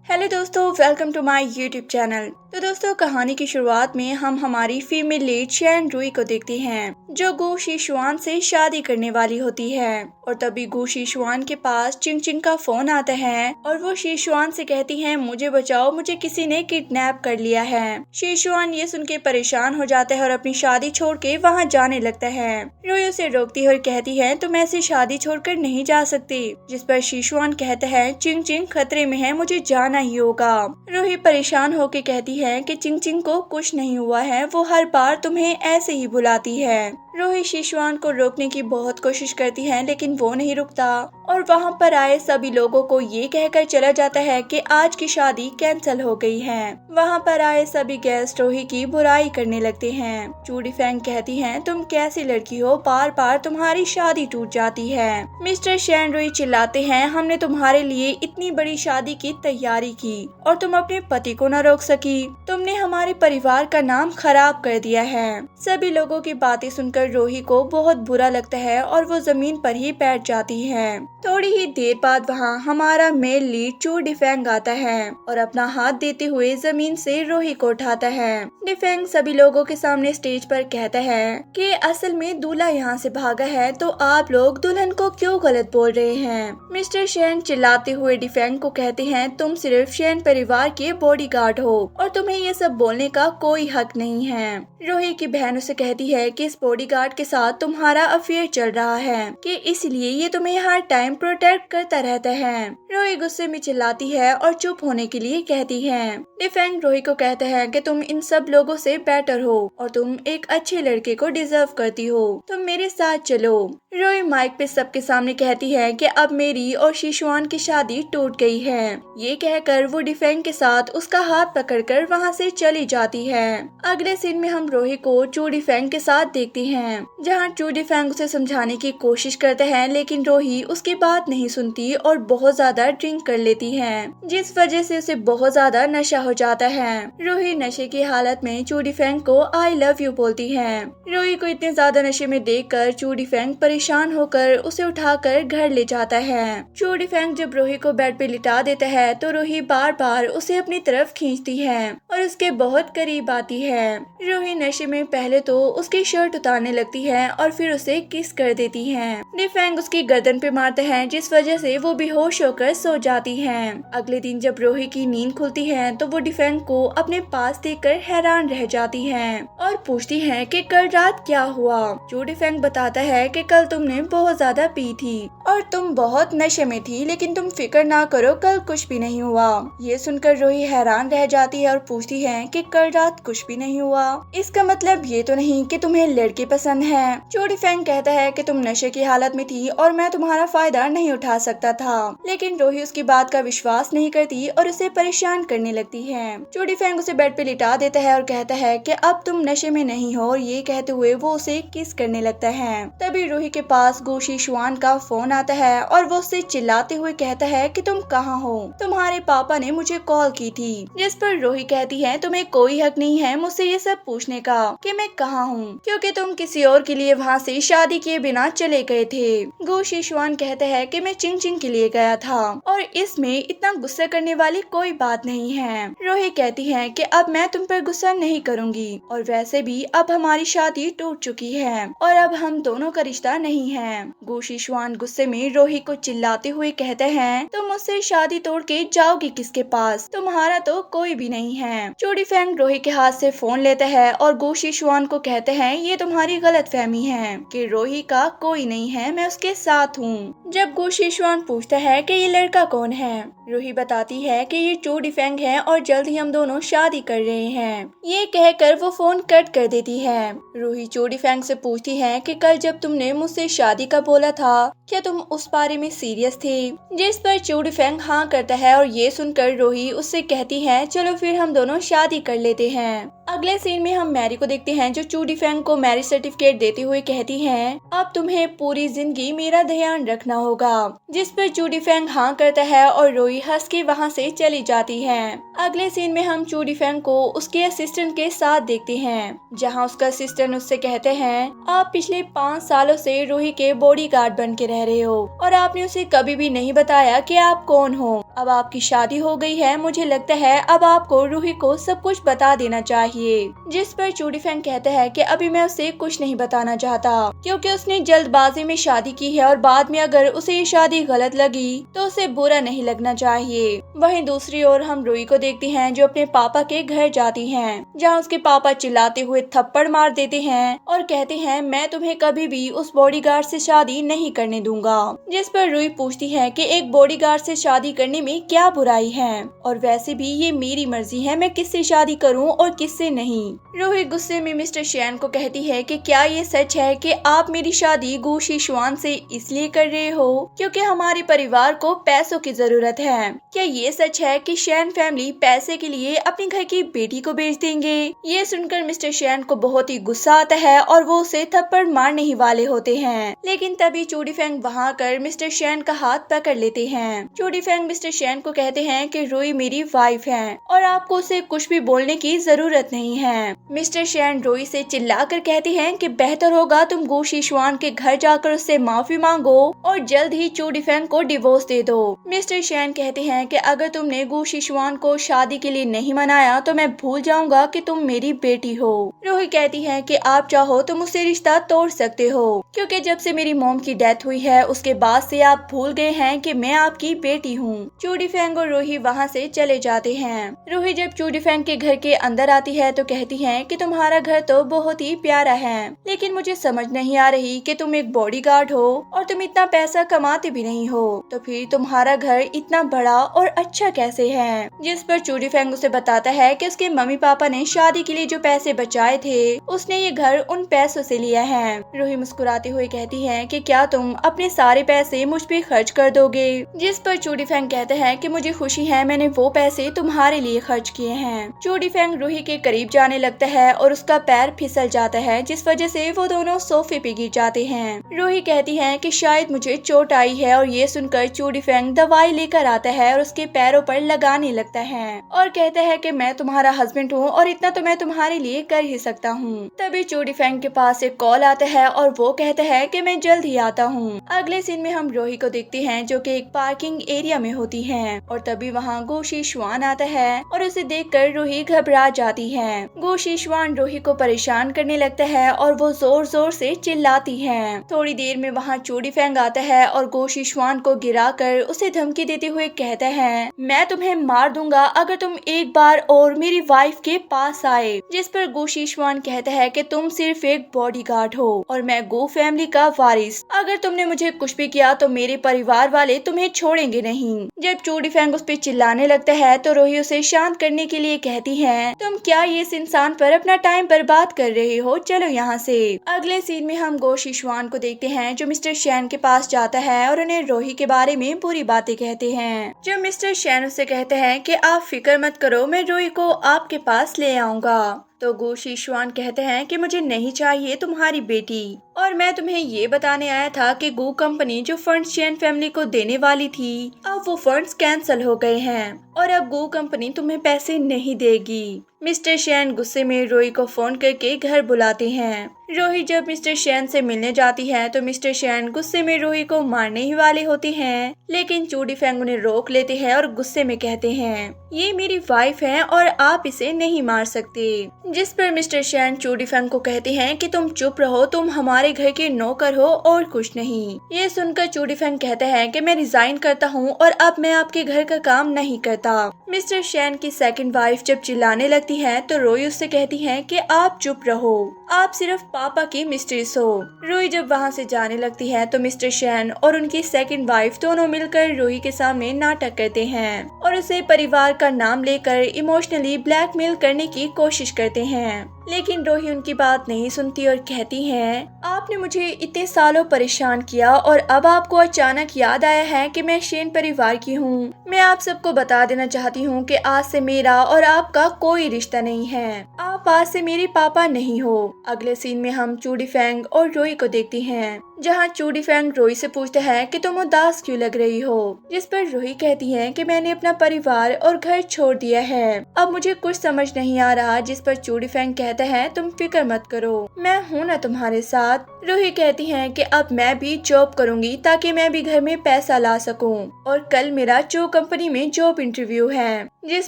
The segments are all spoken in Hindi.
हेलो दोस्तों, welcome to my YouTube channel. तो दोस्तों, कहानी की शुरुआत में हम हमारी फीमेल लीड शैन रुई को देखते हैं जो गु शीशुआन से शादी करने वाली होती है। और तभी गु शीशुआन के पास चिंग चिंग का फोन आता है और वो शीशुआन से कहती है, मुझे बचाओ, मुझे किसी ने किडनैप कर लिया है। शीशुआन ये सुन के परेशान हो जाता है और अपनी शादी छोड़ के वहाँ जाने लगता है। रुई उसे रोकती है और कहती है, तुम ऐसी शादी छोड़कर नहीं जा सकती। जिस पर शीशुआन कहता है, चिंग चिंग खतरे में है, मुझे जाना ही होगा। रूही परेशान होकर कहती है कि चिंग चिंग को कुछ नहीं हुआ है, वो हर बार तुम्हें ऐसे ही बुलाती है। रूही शीशुआन को रोकने की बहुत कोशिश करती है लेकिन वो नहीं रुकता और वहाँ पर आए सभी लोगों को ये कहकर चला जाता है कि आज की शादी कैंसिल हो गई है। वहाँ पर आए सभी गेस्ट रूही की बुराई करने लगते हैं। चूड़ी फैंग कहती है, तुम कैसी लड़की हो, बार बार तुम्हारी शादी टूट जाती है। मिस्टर शैन रुई चिल्लाते हैं, हमने तुम्हारे लिए इतनी बड़ी शादी की तैयारी की और तुम अपने पति को न रोक सकी। तुमने हमारे परिवार का नाम खराब कर दिया है। सभी लोगों की बातें सुनकर रूही को बहुत बुरा लगता है और वो जमीन पर ही बैठ जाती है। थोड़ी ही देर बाद वहाँ हमारा मेल लीड चू डिफेंग आता है और अपना हाथ देते हुए जमीन से रूही को उठाता है। डिफेंग सभी लोगों के सामने स्टेज पर कहता है कि असल में दूल्हा यहाँ से भागा है, तो आप लोग दुल्हन को क्यों गलत बोल रहे हैं। मिस्टर शैन चिल्लाते हुए डिफेंग को कहते हैं, तुम सिर्फ शैन परिवार के बॉडीगार्ड हो और तुम्हें ये सब बोलने का कोई हक नहीं है। रूही की बहन उसे कहती है कि इस बॉडीगार्ड के साथ तुम्हारा अफेयर चल रहा है कि इसलिए ये तुम्हें हर टाइम प्रोटेक्ट करता रहता है। रूही गुस्से में चिल्लाती है और चुप होने के लिए कहती है। डिफेंग रूही को कहता है कि तुम इन सब लोगों से बेटर हो और तुम एक अच्छे लड़के को डिजर्व करती हो, तुम मेरे साथ चलो। रूही माइक पे सबके सामने कहती है कि अब मेरी और शीशुआन की शादी टूट गई है। ये कहकर वो डिफेंग के साथ उसका हाथ पकड़कर वहाँ से चली जाती है। अगले सीन में हम रूही को चू डिफेंग के साथ देखते हैं, जहाँ चू डिफेंग उसे समझाने की कोशिश करता है लेकिन रूही उसकी बात नहीं सुनती और बहुत ज्यादा ड्रिंक कर लेती है, जिस वजह से उसे बहुत ज्यादा नशा हो जाता है। रूही नशे की हालत में चू डिफेंग को आई लव यू बोलती है। रूही को इतने ज्यादा नशे में देखकर चू डिफेंग परेशान होकर उसे उठाकर घर ले जाता है। चू डिफेंग जब रूही को बेड पे लिटा देता है तो रूही बार बार उसे अपनी तरफ खींचती है और उसके बहुत करीब आती है। रूही नशे में पहले तो उसकी शर्ट उतारने लगती है और फिर उसे किस कर देती है। डिफेंग उसकी गर्दन पे मारता है, जिस वजह से वो बेहोश होकर सो जाती है। अगले दिन जब रूही की नींद खुलती है तो वो डिफेंग को अपने पास देखकर हैरान रह जाती है और पूछती है कि कल रात क्या हुआ। जो डिफेंग बताता है कि कल तुमने बहुत ज्यादा पी थी और तुम बहुत नशे में थी, लेकिन तुम फिक्र ना करो, कल कुछ भी नहीं हुआ। ये सुनकर रूही हैरान रह जाती है और पूछती है कि कल रात कुछ भी नहीं हुआ, इसका मतलब ये तो नहीं कि तुम्हें लड़के पसंद है। जो डिफेंग कहता है कि तुम नशे की हालत में थी और मैं तुम्हारा फायदा नहीं उठा सकता था, लेकिन रूही उसकी बात का विश्वास नहीं करती और उसे परेशान करने लगती है। जो डिफेंग उसे बेड पे लिटा देता है और कहता है कि अब तुम नशे में नहीं हो, और ये कहते हुए वो उसे किस करने लगता है। तभी रूही के पास गु शीशुआन का फोन आता है और वो उससे चिल्लाते हुए कहता है कि तुम कहाँ हो, तुम्हारे पापा ने मुझे कॉल की थी। जिस पर रूही कहती है, तुम्हें कोई हक नहीं है मुझसे ये सब पूछने का कि मैं कहाँ हूँ, क्योंकि तुम किसी और के लिए वहाँ से शादी किए बिना चले गए थे। गु शीशुआन कहता है कि मैं चिंग चिंग के लिए गया था और इसमें इतना गुस्सा करने वाली कोई बात नहीं है। रूही कहती है कि अब मैं तुम पर गुस्सा नहीं करूँगी और वैसे भी अब हमारी शादी टूट चुकी है और अब हम दोनों का रिश्ता नहीं है। गु शीशुआन गुस्से में रूही को चिल्लाते हुए कहते हैं, तुम मुझसे शादी तोड़ के जाओगी किसके पास, तुम्हारा तो कोई भी नहीं है। चू डिफेंग रूही के हाथ से फोन लेता है और गु शीशुआन को कहते हैं, ये तुम्हारी गलतफहमी है कि रूही का कोई नहीं है, मैं उसके साथ हूँ। जब गु शीशुआन पूछता है कि ये लड़का कौन है, रूही बताती है कि ये चू डिफेंग है और जल्द ही हम दोनों शादी कर रहे हैं। ये कहकर वो फोन कट कर देती है। रूही चू डिफेंग से पूछती है कि कल जब तुमने मुझसे शादी का बोला था, क्या तुम उस बारे में सीरियस थे। जिस पर चू डिफेंग हाँ करता है और ये सुनकर रूही उससे कहती है, चलो फिर हम दोनों शादी कर लेते हैं। अगले सीन में हम मैरी को देखते हैं जो चू डिफेंग को मैरिज सर्टिफिकेट देते हुए कहती है, अब तुम्हें पूरी जिंदगी मेरा ध्यान रखना होगा। जिस पर चू डिफेंग हाँ करता है और रूही हंस के वहाँ से चली जाती है। अगले सीन में हम चू डिफेंग को उसके असिस्टेंट के साथ देखते हैं, जहाँ उसका असिस्टेंट उससे कहते हैं, आप पिछले 5 सालों से रूही के बॉडीगार्ड बन के रह रहे हो और आपने उसे कभी भी नहीं बताया कि आप कौन हो। अब आपकी शादी हो गई है, मुझे लगता है अब आपको रूही को सब कुछ बता देना चाहिए। जिस पर चूडीफेंग कहता है कि अभी मैं उसे कुछ नहीं बताना चाहता क्योंकि उसने जल्दबाजी में शादी की है और बाद में अगर उसे ये शादी गलत लगी तो उसे बुरा नहीं लगना चाहिए। वहीं दूसरी ओर हम रूही को देखते हैं जो अपने पापा के घर जाती है, जहाँ उसके पापा चिल्लाते हुए थप्पड़ मार देते हैं और कहते हैं मैं तुम्हें कभी भी उस बॉडीगार्ड से शादी नहीं करने दूंगा। जिस पर रूही पूछती है कि एक बॉडीगार्ड से शादी करने में क्या बुराई है और वैसे भी ये मेरी मर्जी है मैं किससे शादी करूं और किससे नहीं। रूही गुस्से में मिस्टर शैन को कहती है कि क्या ये सच है कि आप मेरी शादी गु शीशुआन से इसलिए कर रहे हो क्योंकि हमारे परिवार को पैसों की जरूरत है। क्या ये सच है कि शैन फैमिली पैसे के लिए अपने घर की बेटी को बेच देंगे। ये सुनकर मिस्टर शैन को बहुत ही गुस्सा आता है और वो उसे थप्पड़ मारने ही वाले होते हैं, लेकिन तभी चूडीफेंग वहाँ कर मिस्टर शैन का हाथ पकड़ लेते हैं। चूडीफेंग मिस्टर शैन को कहते हैं कि रूही मेरी वाइफ है और आपको उसे कुछ भी बोलने की जरूरत नहीं है। मिस्टर शैन रूही से चिल्लाकर कहते हैं कि बेहतर होगा तुम गु शीशुआन के घर जाकर उससे माफी मांगो और जल्द ही चूडीफेंग को डिवोर्स दे दो। मिस्टर शैन कहते हैं कि अगर तुमने गु शीशुआन को शादी के लिए नहीं मनाया तो मैं भूल जाऊंगा कि तुम मेरी बेटी हो। रूही कहती है कि आप चाहो तो मुझसे रिश्ता तोड़ सकते हो क्योंकि जब से मेरी मॉम की डेथ हुई है उसके बाद से आप भूल गए हैं कि मैं आपकी बेटी हूँ। चूडीफेंग और रूही वहाँ से चले जाते हैं। रूही जब चूडीफेंग के घर के अंदर आती है तो कहती है कि तुम्हारा घर तो बहुत ही प्यारा है, लेकिन मुझे समझ नहीं आ रही कि तुम एक बॉडीगार्ड हो और तुम इतना पैसा कमाते भी नहीं हो, तो फिर तुम्हारा घर इतना बड़ा और अच्छा कैसे है। जिस पर चूडीफेंग उसे बताता है कि उसके मम्मी पापा ने शादी के लिए जो पैसे बचाए थे उसने ये घर उन पैसों से लिया है। रूही मुस्कुराते हुए कहती है कि क्या तुम अपने सारे पैसे मुझ पे खर्च कर दोगे। जिस पर चूडीफेंग कहता है कि मुझे खुशी है मैंने वो पैसे तुम्हारे लिए खर्च किए हैं। चूडीफेंग रूही के करीब जाने लगता है और उसका पैर फिसल जाता है जिस वजह से वो दोनों सोफे पे गिर जाते हैं। रूही कहती है कि शायद मुझे चोट आई है और ये सुनकर चूडीफेंग दवाई लेकर आता है और उसके पैरों पर लगाने लगता है और कहता है कि मैं तुम्हारा हस्बैंड हूँ और इतना तो मैं तुम्हारे लिए कर ही सकता हूँ। तभी चूडीफेंग के पास एक कॉल आता है और वो कहता है कि मैं जल्द ही आता हूँ। अगले सीन में हम रूही को देखते हैं जो कि एक पार्किंग एरिया में होती है और तभी वहाँ गु शीशुआन आता है और उसे देखकर रूही घबरा जाती है। गु शीशुआन रूही को परेशान करने लगता है और वो जोर जोर से चिल्लाती है। थोड़ी देर में वहाँ चूडीफेंग आता है और गु शीशुआन को गिराकर उसे धमकी देते हुए कहता है मैं तुम्हें मार दूंगा अगर तुम एक बार और मेरी वाइफ के पास आए। जिस पर गु शीशुआन कहता है कि तुम सिर्फ एक बॉडीगार्ड हो और मैं गु फैमिली का वारिस, अगर तुमने मुझे कुछ भी किया तो मेरे परिवार वाले तुम्हें छोड़ेंगे नहीं। जब चूडीफेंग उस पर चिल्लाने लगता है तो रूही उसे शांत करने के लिए कहती है तुम क्या ये इस इंसान पर अपना टाइम बर्बाद कर रहे हो, चलो यहाँ से। अगले सीन में हम गु शीशुआन को देखते हैं जो मिस्टर शैन के पास जाता है और उन्हें रूही के बारे में बुरी बातें कहते हैं। जब मिस्टर शैन उसे कहते हैं कि आप फिक्र मत करो मैं रूही को आपके पास ले आऊंगा, तो गु शीशुआन कहते हैं कि मुझे नहीं चाहिए तुम्हारी बेटी और मैं तुम्हें ये बताने आया था कि गु कंपनी जो फंड्स शैन फैमिली को देने वाली थी अब वो फंड्स कैंसिल हो गए हैं और अब गु कंपनी तुम्हें पैसे नहीं देगी। मिस्टर शैन गुस्से में रूही को फोन करके घर बुलाते हैं। रूही जब मिस्टर शैन से मिलने जाती है तो मिस्टर शैन गुस्से में रूही को मारने ही वाले होते हैं, लेकिन चूडीफेंग उन्हें रोक लेते हैं और गुस्से में कहते हैं ये मेरी वाइफ है और आप इसे नहीं मार सकते। जिस पर मिस्टर शैन चूडीफेंग को कहते हैं कि तुम चुप रहो, तुम हमारे घर के नौकर हो और कुछ नहीं। ये सुनकर चूडीफेंग कहता है कि मैं रिजाइन करता हूँ और अब मैं आपके घर का काम नहीं करता। मिस्टर शैन की सेकंड वाइफ जब चिल्लाने लगती है तो रूही उससे कहती है कि आप चुप रहो, आप सिर्फ पापा की मिस्ट्रेस हो। रूही जब वहाँ से जाने लगती है तो मिस्टर शैन और उनकी सेकंड वाइफ दोनों मिलकर रूही के सामने नाटक करते हैं और उसे परिवार का नाम लेकर इमोशनली ब्लैकमेल करने की कोशिश करते हैं, लेकिन रूही उनकी बात नहीं सुनती और कहती है आपने मुझे इतने सालों परेशान किया और अब आपको अचानक याद आया है कि मैं शैन परिवार की हूँ। मैं आप सबको बता देना चाहती हूँ कि आज से मेरा और आपका कोई रिश्ता नहीं है, आप आज से मेरे पापा नहीं हो। अगले सीन में हम चूडीफेंग और रूही को देखते हैं जहाँ चूडी फेंग रूही से पूछता है कि तुम उदास क्यों लग रही हो, जिस पर रूही कहती है कि मैंने अपना परिवार और घर छोड़ दिया है, अब मुझे कुछ समझ नहीं आ रहा। जिस पर चूडी फेंग कहता है तुम फिक्र मत करो, मैं हूँ ना तुम्हारे साथ। रूही कहती है कि अब मैं भी जॉब करूंगी ताकि मैं भी घर में पैसा ला सकूं, और कल मेरा जो कंपनी में जॉब इंटरव्यू है। जिस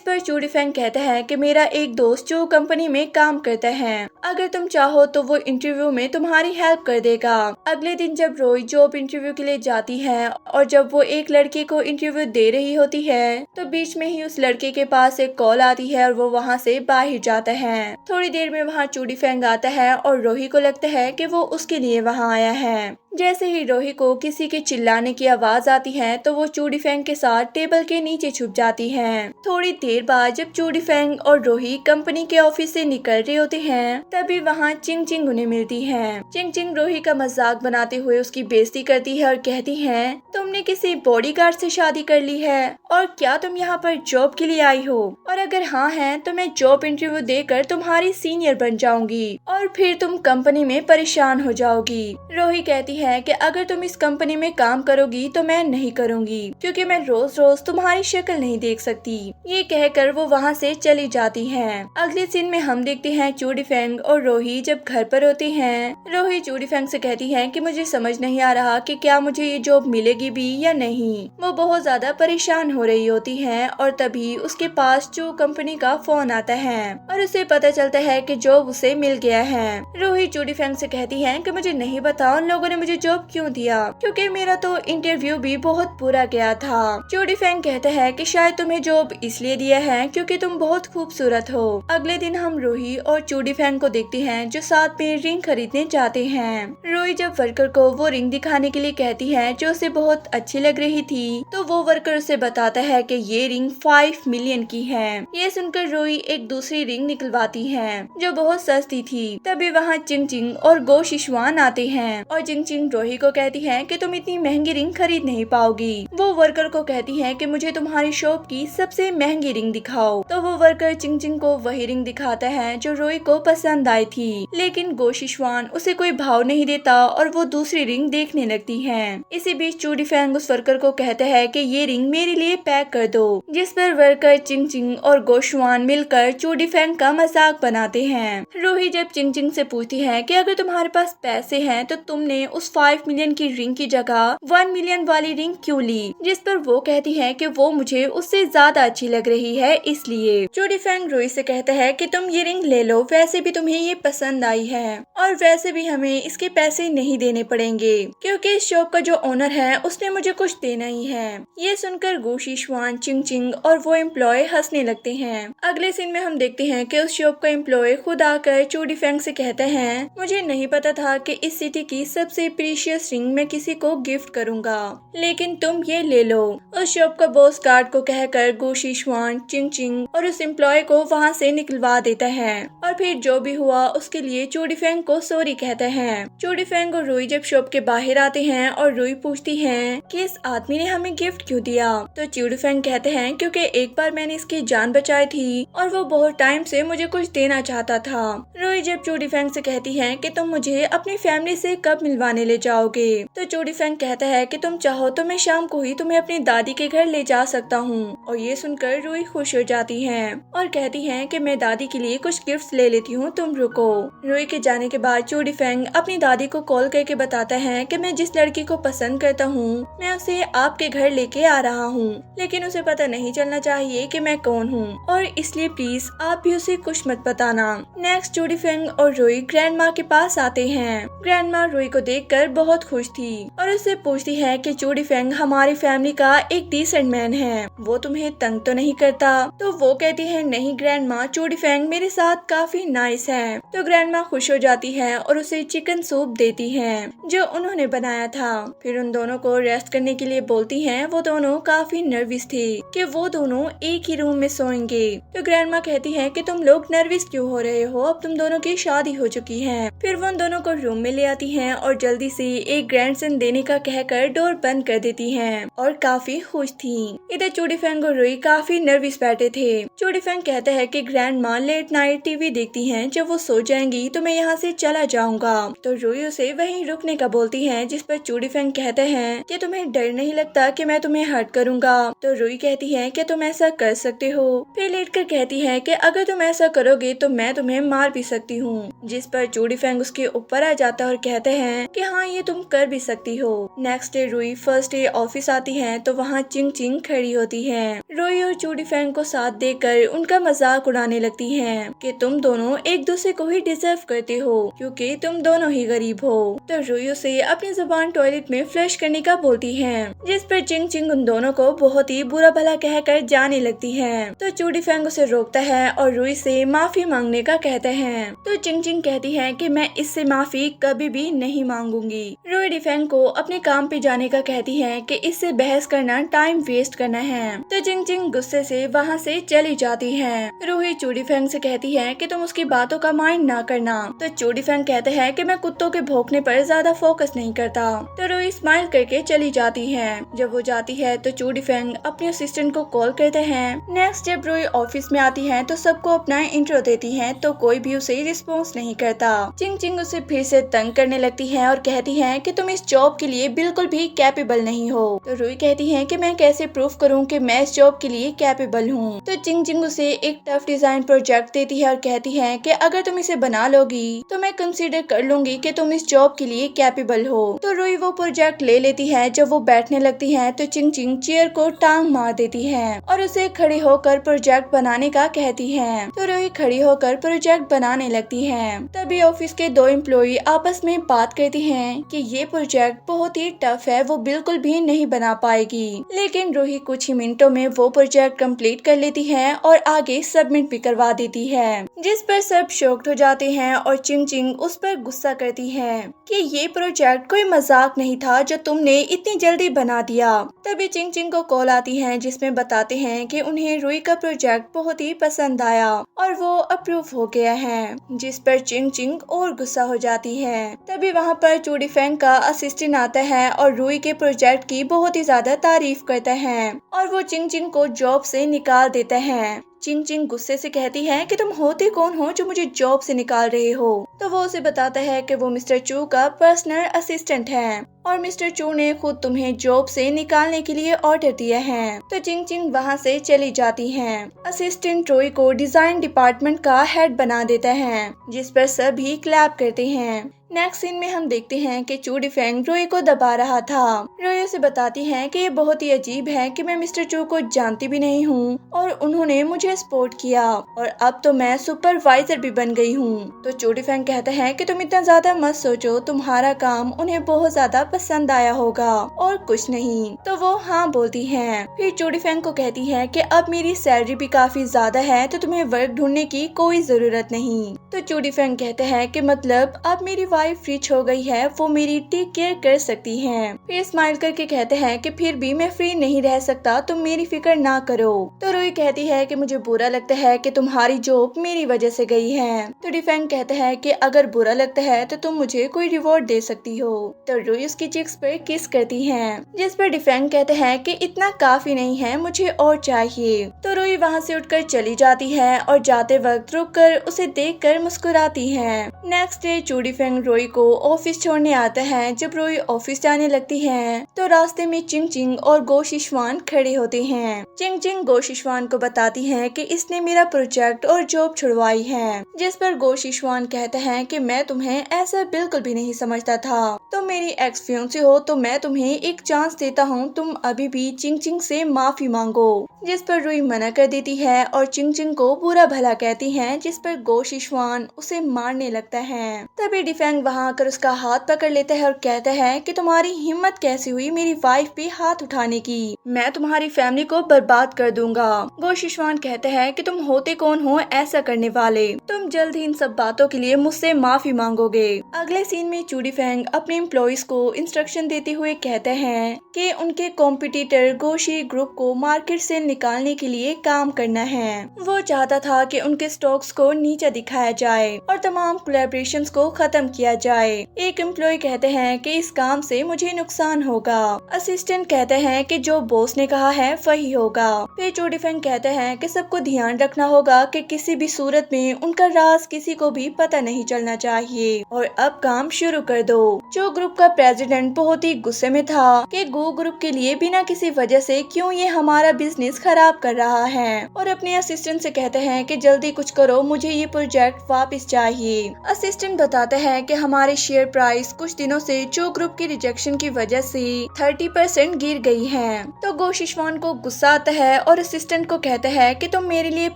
पर चूडी फेंग कहता है कि मेरा एक दोस्त जो कंपनी में काम करता है, अगर तुम चाहो तो वो इंटरव्यू में तुम्हारी हेल्प कर देगा। अगले दिन जब रूही जॉब इंटरव्यू के लिए जाती है और जब वो एक लड़के को इंटरव्यू दे रही होती है तो बीच में ही उस लड़के के पास एक कॉल आती है और वो वहाँ से बाहर जाता है। थोड़ी देर में वहाँ चूडी फेंग आता है और रूही को लगता है कि वो उसके लिए वहाँ आया है। जैसे ही रूही को किसी के चिल्लाने की आवाज आती है तो वो चूडी फेंग के साथ टेबल के नीचे छुप जाती है। थोड़ी देर बाद जब चूडी फेंग और रूही कंपनी के ऑफिस से निकल रहे होते हैं तभी वहाँ चिंग चिंग उन्हें मिलती है। चिंग चिंग रूही का मजाक बनाते हुए उसकी बेइज्जती करती है और कहती है तुमने किसी बॉडीगार्ड से शादी कर ली है और क्या तुम यहाँ पर जॉब के लिए आई हो, और अगर हाँ है तो मैं जॉब इंटरव्यू देकर तुम्हारी सीनियर बन जाऊंगी और फिर तुम कंपनी में परेशान हो जाओगी। रूही कहती है कि अगर तुम इस कंपनी में काम करोगी तो मैं नहीं करूंगी क्योंकि मैं रोज रोज तुम्हारी शक्ल नहीं देख सकती। ये कहकर वो वहाँ से चली जाती है। अगले सीन में हम देखते हैं चूडी फेंग और रूही जब घर पर होते हैं। रूही चूडी फेंग से कहती है कि मुझे समझ नहीं आ रहा कि क्या मुझे ये जॉब मिलेगी भी या नहीं। वो बहुत ज्यादा परेशान हो रही होती है और तभी उसके पास जो कंपनी का फोन आता है और उसे पता चलता है कि जॉब उसे मिल गया है। रूही चूडी फेंग से कहती है कि मुझे नहीं पता उन लोगों ने मुझे जॉब क्यों दिया क्योंकि मेरा तो इंटरव्यू भी बहुत बुरा गया था। चूडी फेंग कहता है कि शायद तुम्हें जॉब इसलिए दिया है क्योंकि तुम बहुत खूबसूरत हो। अगले दिन हम रूही और चूडी फेंग को देखते हैं जो साथ में रिंग खरीदने जाते हैं। रूही जब वर्कर को वो रिंग दिखाने के लिए कहती है जो उसे बहुत अच्छी लग रही थी तो वो वर्कर उसे बताता है कि ये रिंग 5 मिलियन की है। ये सुनकर रूही एक दूसरी रिंग निकलवाती है जो बहुत सस्ती थी। तभी वहाँ चिंग चिंग और गो शिशवान आते हैं और चिंग चिंग रूही को कहती है कि तुम इतनी महंगी रिंग खरीद नहीं पाओगी। वो वर्कर को कहती है कि मुझे तुम्हारी शॉप की सबसे महंगी रिंग दिखाओ। तो वो वर्कर चिंग चिंग को वही रिंग दिखाता है जो रूही को पसंद आई थी, लेकिन गो शिशवान उसे कोई भाव नहीं देता और वो दूसरी रिंग देखने लगती है। इसी बीच चूडी फेंग उस वर्कर को कहता है कि ये रिंग मेरे लिए पैक कर दो, जिस पर वर्कर चिंग चिंग और गो शिशवान मिलकर चूडी फेंग का मजाक बनाते हैं। रूही जब चिंग चिंग से पूछती है कि अगर तुम्हारे पास पैसे हैं तो तुमने उस 5 मिलियन की रिंग की जगह 1 मिलियन वाली रिंग क्यों ली, जिस पर वो कहती है कि वो मुझे उससे ज्यादा अच्छी लग रही है इसलिए। चूडी फेंग रूही से कहता है कि तुम ये रिंग ले लो, वैसे भी तुम्हें ये पसंद आई है और वैसे भी हमें इसके पैसे नहीं देने पड़ेंगे क्योंकि इस शॉप का जो ओनर है उसने मुझे कुछ देना ही है। ये सुनकर गो शिशवान, चिंग चिंग और वो एम्प्लॉय हंसने लगते हैं। अगले सीन में हम देखते हैं कि उस शॉप का एम्प्लॉय खुद आकर चूडी फेंग से कहता है मुझे नहीं पता था कि इस सिटी की सबसे प्रीशियस रिंग मैं किसी को गिफ्ट करूंगा, लेकिन तुम ये ले लो। उस शॉप का बॉस गार्ड को कहकर गो शिशवान, चिंग चिंग और उस एम्प्लॉय को वहाँ से निकलवा देता है और फिर जो भी हुआ उसके लिए चूडी फेंग को सॉरी कहता है। चूडी फेंग और रूही जब शॉप के बाहर आते हैं और रूही पूछती है कि इस आदमी ने हमें गिफ्ट क्यों दिया, तो चूडी फेंग कहते हैं क्योंकि एक बार मैंने इसकी जान बचाई थी और वो बहुत टाइम से मुझे कुछ देना चाहता था। रूही जब चूडी फेंग से कहती है कि तुम मुझे अपनी फैमिली से कब मिलवाने ले जाओगे, तो चूडी फेंग कहता है कि तुम चाहो तो मैं शाम को ही तुम्हें अपनी दादी के घर ले जा सकता हूँ। और ये सुनकर रूही खुश हो जाती है और कहती है कि मैं दादी के लिए कुछ गिफ्ट्स ले लेती हूँ, तुम रुको। रूही के जाने के बाद चूडी फेंग अपनी दादी को कॉल करके बताता है कि मैं जिस लड़की को पसंद करता हूँ मैं उसे आपके घर लेके आ रहा हूँ, लेकिन उसे पता नहीं चलना चाहिए कि मैं कौन हूँ और इसलिए प्लीज आप भी उसे कुछ मत बताना। नेक्स्ट चूडी फेंग और रूही ग्रैंड माँ के पास आते हैं। ग्रैंड माँ रूही को देखकर बहुत खुश थी और उससे पूछती है कि चूडी फेंग हमारी फैमिली का एक डिसेंट मैन है, वो तुम्हें तंग तो नहीं करता। तो वो कहती है नहीं ग्रैंड माँ, चूडी फेंग मेरे साथ काफी नाइस है। तो ग्रैंड माँ खुश हो जाती है और उसे चिकन सूप देती है जो उन्होंने बनाया था। फिर उन दोनों को रेस्ट करने के लिए बोलती हैं। वो दोनों काफी नर्वस थे कि वो दोनों एक ही रूम में सोएंगे। तो ग्रैंड माँ कहती है कि तुम लोग नर्वस क्यों हो रहे हो, अब तुम दोनों की शादी हो चुकी है। फिर वो उन दोनों को रूम में ले आती हैं और जल्दी जल्दी से एक ग्रैंडसन देने का कहकर डोर बंद कर देती हैं और काफी खुश थी। इधर चूड़ी फेंग और रुई काफी नर्वस बैठे थे। चूड़ी फेंग कहता है कि ग्रैंड माँ लेट नाइट टीवी देखती हैं, जब वो सो जाएंगी तो मैं यहाँ से चला जाऊंगा। तो रुई उसे वहीं रुकने का बोलती है, जिस पर चूड़ी फेंग कहते हैं कि तुम्हें डर नहीं लगता कि मैं तुम्हें हर्ट करूंगा। तो रुई कहती है कि तुम ऐसा कर सकते हो। फिर लेटकर कहती है कि अगर तुम ऐसा करोगे तो मैं तुम्हें मार भी सकती हूँ, जिस पर चूड़ी फेंग उसके ऊपर आ जाता है और कहते हैं कि हाँ ये तुम कर भी सकती हो। नेक्स्ट डे रुई फर्स्ट डे ऑफिस आती है तो वहाँ चिंग चिंग खड़ी होती है। रुई और चूड़ी फेंग को साथ देकर उनका मजाक उड़ाने लगती है कि तुम दोनों एक दूसरे को ही डिजर्व करते हो क्योंकि तुम दोनों ही गरीब हो। तो रुई उसे अपनी जुबान टॉयलेट में फ्लश करने का बोलती है, जिस पर चिंग चिंग उन दोनों को बहुत ही बुरा भला कहकर जाने लगती है। तो चूड़ी फेंग उसे रोकता है और रुई से माफी मांगने का कहते हैं। तो चिंग चिंग कहती है कि मैं इससे माफी कभी भी नहीं मांगूंगी। रुई डिफेंग को अपने काम पे जाने का कहती है कि इससे बहस करना टाइम वेस्ट करना है। तो चिंग चिंग गुस्से से वहाँ से चली जाती है। रुई चूड़ी फेंग से कहती है कि तुम उसकी बातों का माइंड ना करना। तो चूड़ी फेंग कहते हैं कि मैं कुत्तों के भौंकने पर ज्यादा फोकस नहीं करता। तो रुई स्माइल करके चली जाती है। जब वो जाती है तो चूड़ी फेंग अपने असिस्टेंट को कॉल करते हैं। नेक्स्ट जब रुई ऑफिस में आती है तो सबको अपना इंट्रो देती है तो कोई भी उसे रिस्पॉन्स नहीं करता। चिंग चिंग उसे फिर से तंग करने लगती है और कहती है कि तुम इस जॉब के लिए बिल्कुल भी कैपेबल नहीं हो। तो रुई कहती है कि मैं कैसे प्रूफ करूं कि मैं इस जॉब के लिए कैपेबल हूं। तो चिंग चिंग उसे एक टफ डिजाइन प्रोजेक्ट देती है और कहती है कि अगर तुम इसे बना लोगी तो मैं कंसीडर कर लूंगी कि तुम इस जॉब के लिए कैपेबल हो। तो रुई वो प्रोजेक्ट ले लेती है। जब वो बैठने लगती है तो चिंग चिंग चेयर को टांग मार देती है और उसे खड़ी होकर प्रोजेक्ट बनाने का कहती है। तो रुई खड़ी होकर प्रोजेक्ट बनाने लगती है। तभी ऑफिस के दो एम्प्लॉय आपस में बात करती हैं कि ये प्रोजेक्ट बहुत ही टफ है, वो बिल्कुल भी नहीं बना पाएगी। लेकिन रुई कुछ ही मिनटों में वो प्रोजेक्ट कंप्लीट कर लेती है और आगे सबमिट भी करवा देती है, जिस पर सब शॉक्ड हो जाते हैं और चिंग चिंग उस पर गुस्सा करती है कि ये प्रोजेक्ट कोई मजाक नहीं था जो तुमने इतनी जल्दी बना दिया। तभी चिंग चिंग को कॉल आती है जिसमें बताते हैं कि उन्हें रुई का प्रोजेक्ट बहुत ही पसंद आया और वो अप्रूव हो गया है, जिस पर चिंग चिंग और गुस्सा हो जाती है। तभी वहाँ पर चूड़ी फेंग का असिस्टेंट आता है और रुई के प्रोजेक्ट की बहुत ही ज्यादा तारीफ करता है और वो चिंग चिंग को जॉब से निकाल देता है। चिंग चिंग गुस्से से कहती है कि तुम होते कौन हो जो मुझे जॉब से निकाल रहे हो। तो वो उसे बताता है कि वो मिस्टर चू का पर्सनल असिस्टेंट है और मिस्टर चू ने खुद तुम्हें जॉब से निकालने के लिए ऑर्डर दिया है। तो चिंग चिंग वहाँ से चली जाती है। असिस्टेंट रुई को डिजाइन डिपार्टमेंट का हेड बना देता है, जिस पर सभी क्लैप करते हैं। नेक्स्ट सीन में हम देखते हैं कि चूड़ी फेंग रुई को दबा रहा था। रुई उसे बताती है कि ये बहुत ही अजीब है कि मैं मिस्टर चू को जानती भी नहीं हूँ और उन्होंने मुझे सपोर्ट किया और अब तो मैं सुपरवाइजर भी बन गई हूँ। तो चूड़ी फेंग कहता है कि तुम इतना ज्यादा मत सोचो, तुम्हारा काम उन्हें बहुत ज्यादा पसंद आया होगा और कुछ नहीं। तो वो हाँ बोलती है। फिर चूड़ी फेंग को कहती है कि अब मेरी सैलरी भी काफी ज्यादा है तो तुम्हें वर्क ढूंढने की कोई जरूरत नहीं। तो चूड़ी फेंग कहते हैं कि मतलब अब मेरी वाइफ रिच हो गई है, वो मेरी टेक केयर कर सकती है। फिर स्माइल करके कहते हैं कि फिर भी मैं फ्री नहीं रह सकता, तुम मेरी फिक्र ना करो। तो रुई कहती है कि मुझे बुरा लगता है कि तुम्हारी जॉब मेरी वजह से गई है। तो डिफेंग कहता है कि अगर बुरा लगता है तो तुम मुझे कोई रिवॉर्ड दे सकती हो। तो रुई उसकी चिक्स पर किस करती है, जिस पर डिफेंग कहते हैं कि इतना काफी नहीं है, मुझे और चाहिए। तो रुई वहाँ से उठकर चली जाती है और जाते वक्त रुक कर उसे देख कर मुस्कुराती है। नेक्स्ट डे चूड़ी फेंग रुई को ऑफिस छोड़ने आता है। जब रुई ऑफिस जाने लगती है तो रास्ते में चिंग चिंग और गो शिशवान खड़े होते हैं। चिंग चिंग गो शिशवान को बताती है कि इसने मेरा प्रोजेक्ट और जॉब छुड़वाई है, जिस पर गो शिशवान कहता है कि मैं तुम्हें ऐसा बिल्कुल भी नहीं समझता था, तुम मेरी एक्स फियांसी हो तो मैं तुम्हें एक चांस देता हूँ, तुम अभी भी चिंग चिंग से माफी मांगो। जिस पर रुई मना कर देती है और चिंग चिंग को बुरा भला कहती है, जिस पर गो शिशवान उसे मारने लगता है। तभी डिफेंग वहाँ आकर उसका हाथ पकड़ लेता है और कहता है कि तुम्हारी हिम्मत कैसी हुई मेरी वाइफ पे हाथ उठाने की, मैं तुम्हारी फैमिली को बर्बाद कर दूंगा। गो शिशवान कहता है कि तुम होते कौन हो ऐसा करने वाले, तुम जल्द ही इन सब बातों के लिए मुझसे माफी मांगोगे। अगले सीन में चूड़ी फेंग अपने एम्प्लॉइज को इंस्ट्रक्शन देते हुए कहते हैं कि उनके कॉम्पिटिटर गोशी ग्रुप को मार्केट से निकालने के लिए काम करना है। वो चाहता था कि उनके स्टॉक्स को नीचे दिखाया जाए और तमाम कोलैबोरेशंस को खत्म किया जाए। एक एम्प्लॉय कहते हैं कि इस काम से मुझे नुकसान होगा। असिस्टेंट कहते हैं कि जो बॉस ने कहा है वही होगा। फिर चो डिफेंग कहते हैं कि सबको ध्यान रखना होगा कि किसी भी सूरत में उनका राज किसी को भी पता नहीं चलना चाहिए और अब काम शुरू कर दो। जो ग्रुप का प्रेसिडेंट बहुत ही गुस्से में था कि गो ग्रुप के लिए बिना किसी वजह से क्यों ये हमारा बिजनेस खराब कर रहा है और अपने असिस्टेंट से कहते हैं कि जल्दी कुछ करो, मुझे ये प्रोजेक्ट वापस चाहिए। असिस्टेंट बताते हैं कि हमारे शेयर प्राइस कुछ दिनों से चो ग्रुप की रिजेक्शन की वजह से 30% गिर गई है। तो गो शिशवान को गुस्सा आता है और असिस्टेंट को कहते हैं कि तुम मेरे लिए